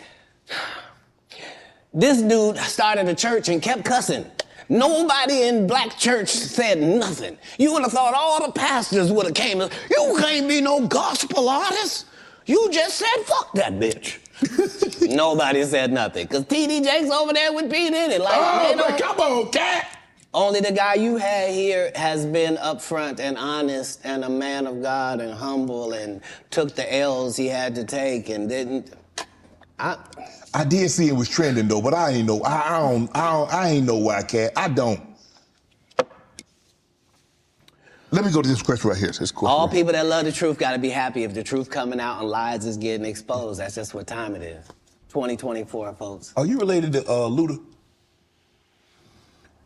dude started a church and kept cussing. Nobody in black church said nothing. You would have thought all the pastors would have came. You can't be no gospel artist. You just said fuck that bitch. Nobody said nothing. Because TD Jakes over there with P Diddy. Come on, Katt. Only the guy you had here has been upfront and honest and a man of God and humble and took the L's he had to take and didn't. I did see it was trending though, but I ain't know. I ain't know why, Katt. I don't. Let me go to this question right here. This question All right people that love the truth got to be happy if the truth coming out and lies is getting exposed. That's just what time it is. 2024, folks. Are you related to Luda?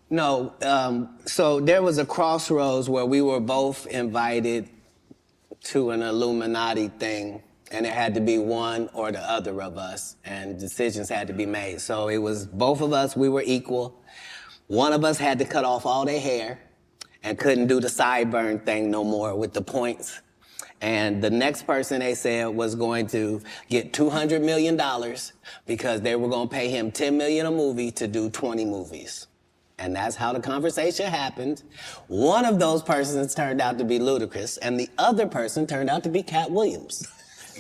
No. So there was a crossroads where we were both invited to an Illuminati thing. And it had to be one or the other of us, and decisions had to be made. So it was both of us, we were equal. One of us had to cut off all their hair and couldn't do the sideburn thing no more with the points. And the next person they said was going to get $200 million because they were gonna pay him $10 million a movie to do 20 movies. And that's how the conversation happened. One of those persons turned out to be Ludacris, and the other person turned out to be Katt Williams.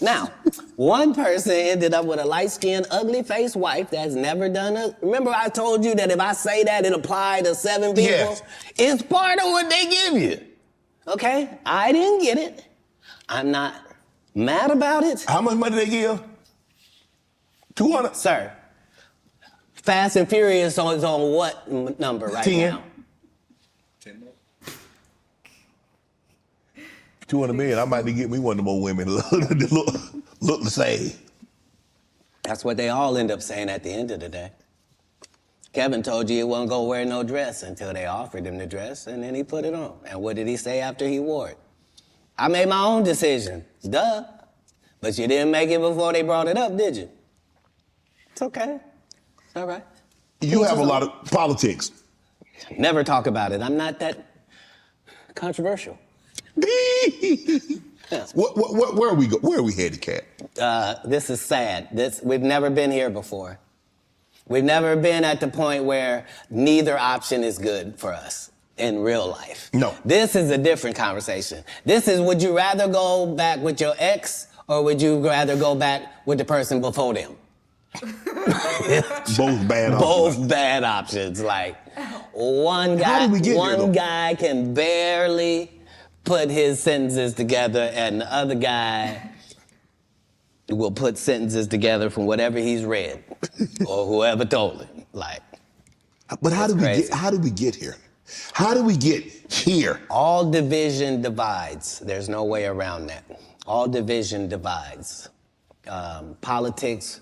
Now, one person ended up with a light-skinned, ugly-faced wife that's never done a... Remember I told you that if I say that, it applied to 7 people? Yes. It's part of what they give you, okay? I didn't get it. I'm not mad about it. How much money they give? 200? Sir, Fast and Furious is on what number right 10. now? 200 million. I might need to get me one of them old women that look the same. That's what they all end up saying at the end of the day. Kevin told you he wasn't gonna wear no dress until they offered him the dress, and then he put it on. And what did he say after he wore it? I made my own decision. Duh. But you didn't make it before they brought it up, did you? It's okay. It's all right. You have a lot of politics. Never talk about it. I'm not that controversial. Where are we go? Where are we headed, Katt? This is sad. We've never been here before. We've never been at the point where neither option is good for us in real life. No. This is a different conversation. This is, would you rather go back with your ex or would you rather go back with the person before them? Both bad options. Both bad options. Like, one guy can barely put his sentences together, and the other guy will put sentences together from whatever he's read or whoever told him. Like, But how It's did we crazy. get? How did we get here? How did we get here? All division divides. There's no way around that. All division divides. Politics,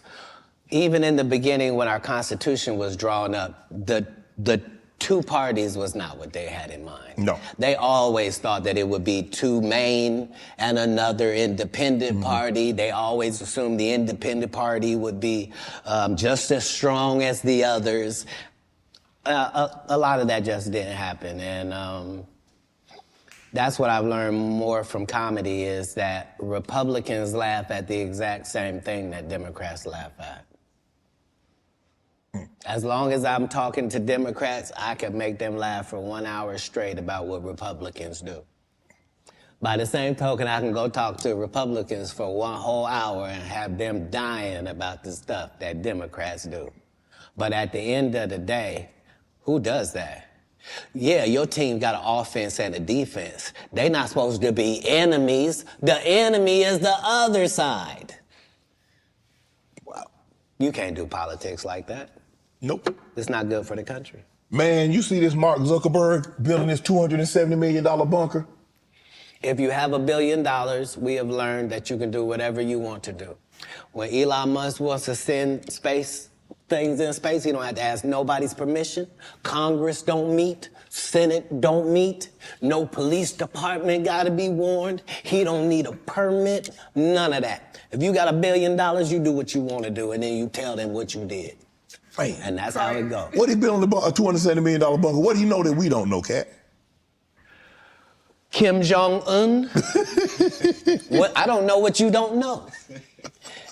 even in the beginning when our Constitution was drawn up, the two parties was not what they had in mind. No. They always thought that it would be two main and another independent party. They always assumed the independent party would be just as strong as the others. A lot of that just didn't happen. And that's what I've learned more from comedy is that Republicans laugh at the exact same thing that Democrats laugh at. As long as I'm talking to Democrats, I can make them laugh for 1 hour straight about what Republicans do. By the same token, I can go talk to Republicans for 1 whole hour and have them dying about the stuff that Democrats do. But at the end of the day, who does that? Yeah, your team got an offense and a defense. They're not supposed to be enemies. The enemy is the other side. Wow. You can't do politics like that. Nope. It's not good for the country. Man, you see this Mark Zuckerberg building this $270 million bunker? If you have $1 billion, we have learned that you can do whatever you want to do. When Elon Musk wants to send things in space, he don't have to ask nobody's permission. Congress don't meet. Senate don't meet. No police department got to be warned. He don't need a permit. None of that. If you got $1 billion, you do what you want to do, and then you tell them what you did. Man. And that's how it goes. What he building a $270 million bunker? What do he know that we don't know, Katt? Kim Jong-un? What? I don't know what you don't know.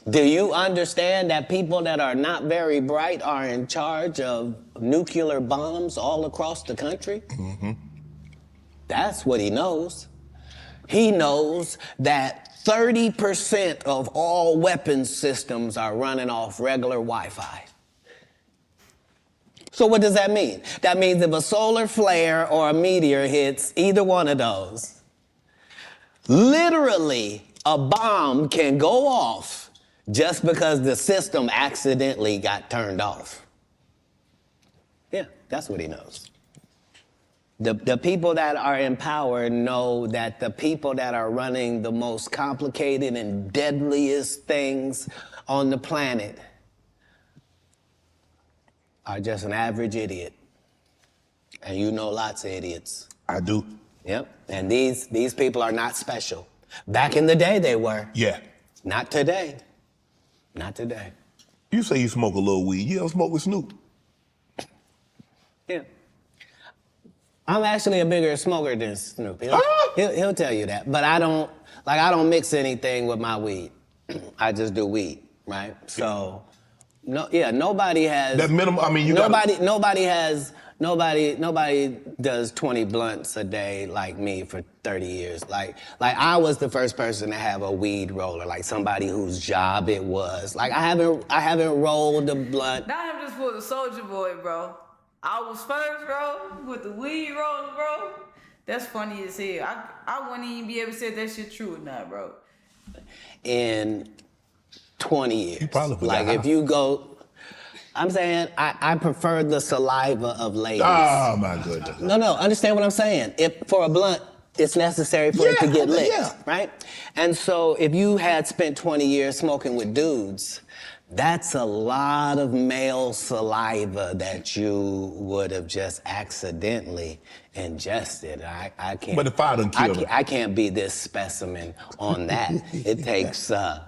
Do you understand that people that are not very bright are in charge of nuclear bombs all across the country? Mm-hmm. That's what he knows. He knows that 30% of all weapons systems are running off regular Wi-Fi. So what does that mean? That means if a solar flare or a meteor hits either one of those, literally a bomb can go off just because the system accidentally got turned off. Yeah, that's what he knows. The people that are in power know that the people that are running the most complicated and deadliest things on the planet are just an average idiot. And you know lots of idiots. I do. Yep. And these people are not special. Back in the day they were. Yeah. Not today. Not today. You say you smoke a little weed. You ever smoke with Snoop? Yeah. I'm actually a bigger smoker than Snoop. He'll tell you that. But I don't mix anything with my weed. I just do weed, right? So nobody has That minimum, I mean, nobody does 20 blunts a day like me for 30 years. Like I was the first person to have a weed roller, like somebody whose job it was. Like I haven't rolled a blunt. Now I'm just for the soldier boy, bro. I was first, bro, with the weed roller, bro. That's funny as hell. I wouldn't even be able to say that shit true or not, bro. In 20 years. You probably put like that if high. you go, I'm saying I prefer the saliva of ladies. Oh, my goodness. No, understand what I'm saying. If for a blunt, it's necessary for it to get lit, right? And so if you had spent 20 years smoking with dudes, that's a lot of male saliva that you would have just accidentally ingested. I can't. But if I done killed him. I can't be this specimen on that. It takes the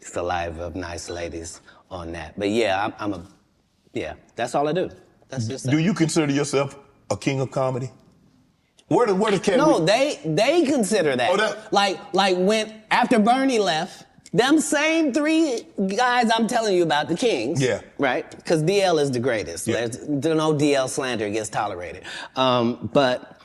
saliva of nice ladies on that. But yeah, that's all I do. That's just Do you consider yourself a king of comedy? Where does Katt? No, they consider that. Oh, Like when after Bernie left, them same 3 guys I'm telling you about, the kings. Yeah. Right? Because DL is the greatest. Yeah. There's no DL slander gets tolerated. But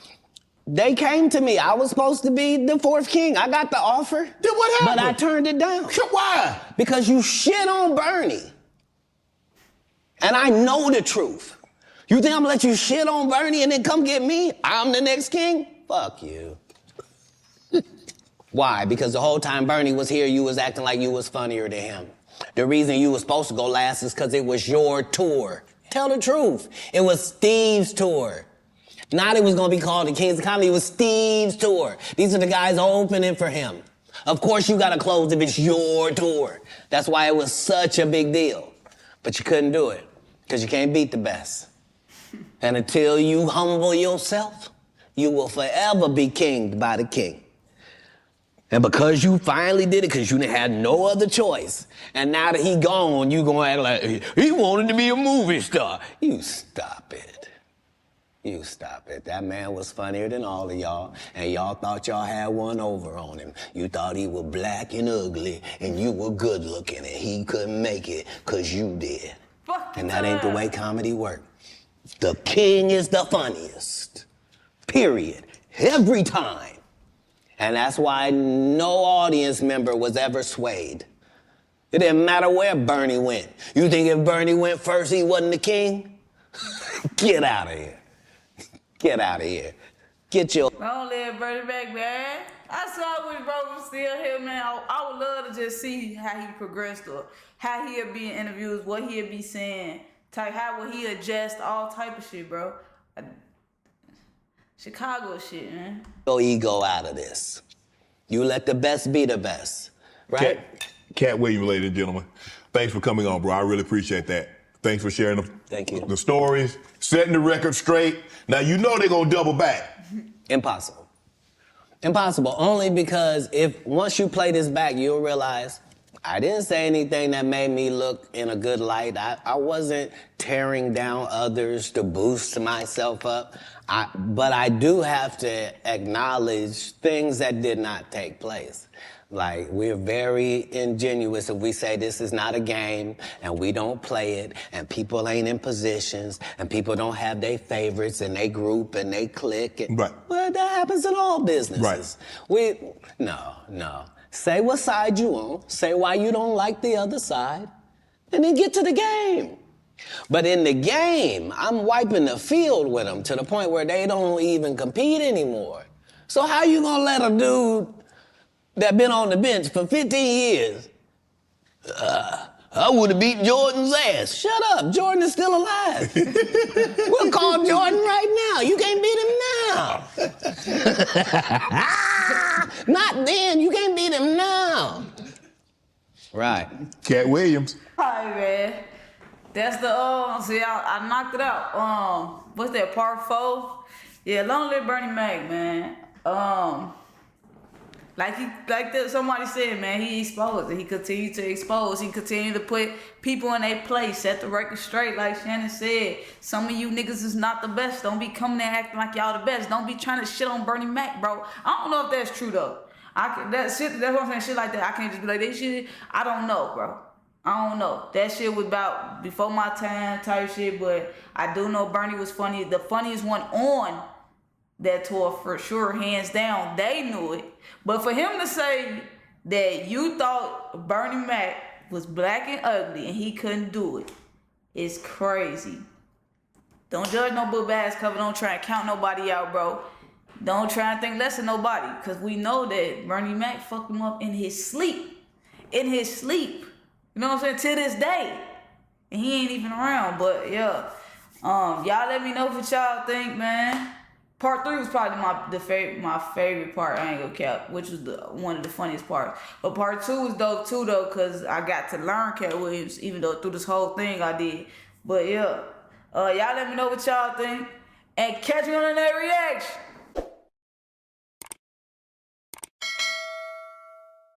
they came to me. I was supposed to be the 4th king. I got the offer. Then what happened? But I turned it down. Why? Because you shit on Bernie. And I know the truth. You think I'm gonna let you shit on Bernie and then come get me? I'm the next king? Fuck you. Why? Because the whole time Bernie was here, you was acting like you was funnier than him. The reason you was supposed to go last is because it was your tour. Tell the truth. It was Steve's tour. Not it was gonna be called the Kings of Comedy, it was Steve's tour. These are the guys opening for him. Of course you gotta close if it's your tour. That's why it was such a big deal. But you couldn't do it, because you can't beat the best. And until you humble yourself, you will forever be kinged by the king. And because you finally did it, because you had no other choice, and now that he gone, you gonna act like he wanted to be a movie star. You stop it. You stop it. That man was funnier than all of y'all, and y'all thought y'all had one over on him. You thought he was black and ugly, and you were good looking, and he couldn't make it because you did. And that ain't the way comedy works. The king is the funniest. Period. Every time. And that's why no audience member was ever swayed. It didn't matter where Bernie went. You think if Bernie went first, he wasn't the king? Get out of here. Get out of here. Get your... Don't let Bernie back, man. I saw when bro was still here, man. I would love to just see how he progressed or how he'd be in interviews, what he'd be saying, how would he adjust, all type of shit, bro. Chicago shit, man. Your ego out of this. You let the best be the best, right? Katt Williams, ladies and gentlemen. Thanks for coming on, bro. I really appreciate that. Thanks for sharing Thank you. the stories, setting the record straight. Now, you know they're going to double back. Impossible. Impossible. Only because once you play this back, you'll realize I didn't say anything that made me look in a good light. I wasn't tearing down others to boost myself up. But I do have to acknowledge things that did not take place. Like, we're very ingenuous if we say this is not a game and we don't play it and people ain't in positions and people don't have their favorites and they group and they click. Right. Well, that happens in all businesses. Right. No. Say what side you on, say why you don't like the other side, and then get to the game. But in the game, I'm wiping the field with them to the point where they don't even compete anymore. So how you gonna let a dude that been on the bench for 15 years, I would have beat Jordan's ass. Shut up, Jordan is still alive. We'll call Jordan right now. You can't beat him now. Not then, you can't beat him now. Right. Katt Williams. Hi, man. That's the, see, I knocked it out. What's that, part 4? Yeah, long live Bernie Mac, man. Somebody said, man, he exposed and he continued to expose. He continued to put people in their place, set the record straight, like Shannon said. Some of you niggas is not the best. Don't be coming there acting like y'all the best. Don't be trying to shit on Bernie Mac, bro. I don't know if that's true, though. That's what I'm saying, shit like that. I can't just be like, that shit, I don't know, bro. I don't know. That shit was about before my time type shit, but I do know Bernie was funny. The funniest one on that tour for sure, hands down. They knew it. But for him to say that you thought Bernie Mac was black and ugly and he couldn't do it is crazy. Don't judge no book bags cover. Don't try and count nobody out, bro. Don't try and think less of nobody, because we know that Bernie Mac fucked him up in his sleep. In his sleep. You know what I'm saying? To this day. And he ain't even around, but yeah. Y'all let me know what y'all think, man. Part 3 was probably my favorite part, I ain't gonna cap, which was one of the funniest parts. But part 2 was dope too, though, because I got to learn Katt Williams, even though through this whole thing I did. But yeah, y'all let me know what y'all think. And catch me on the next reaction.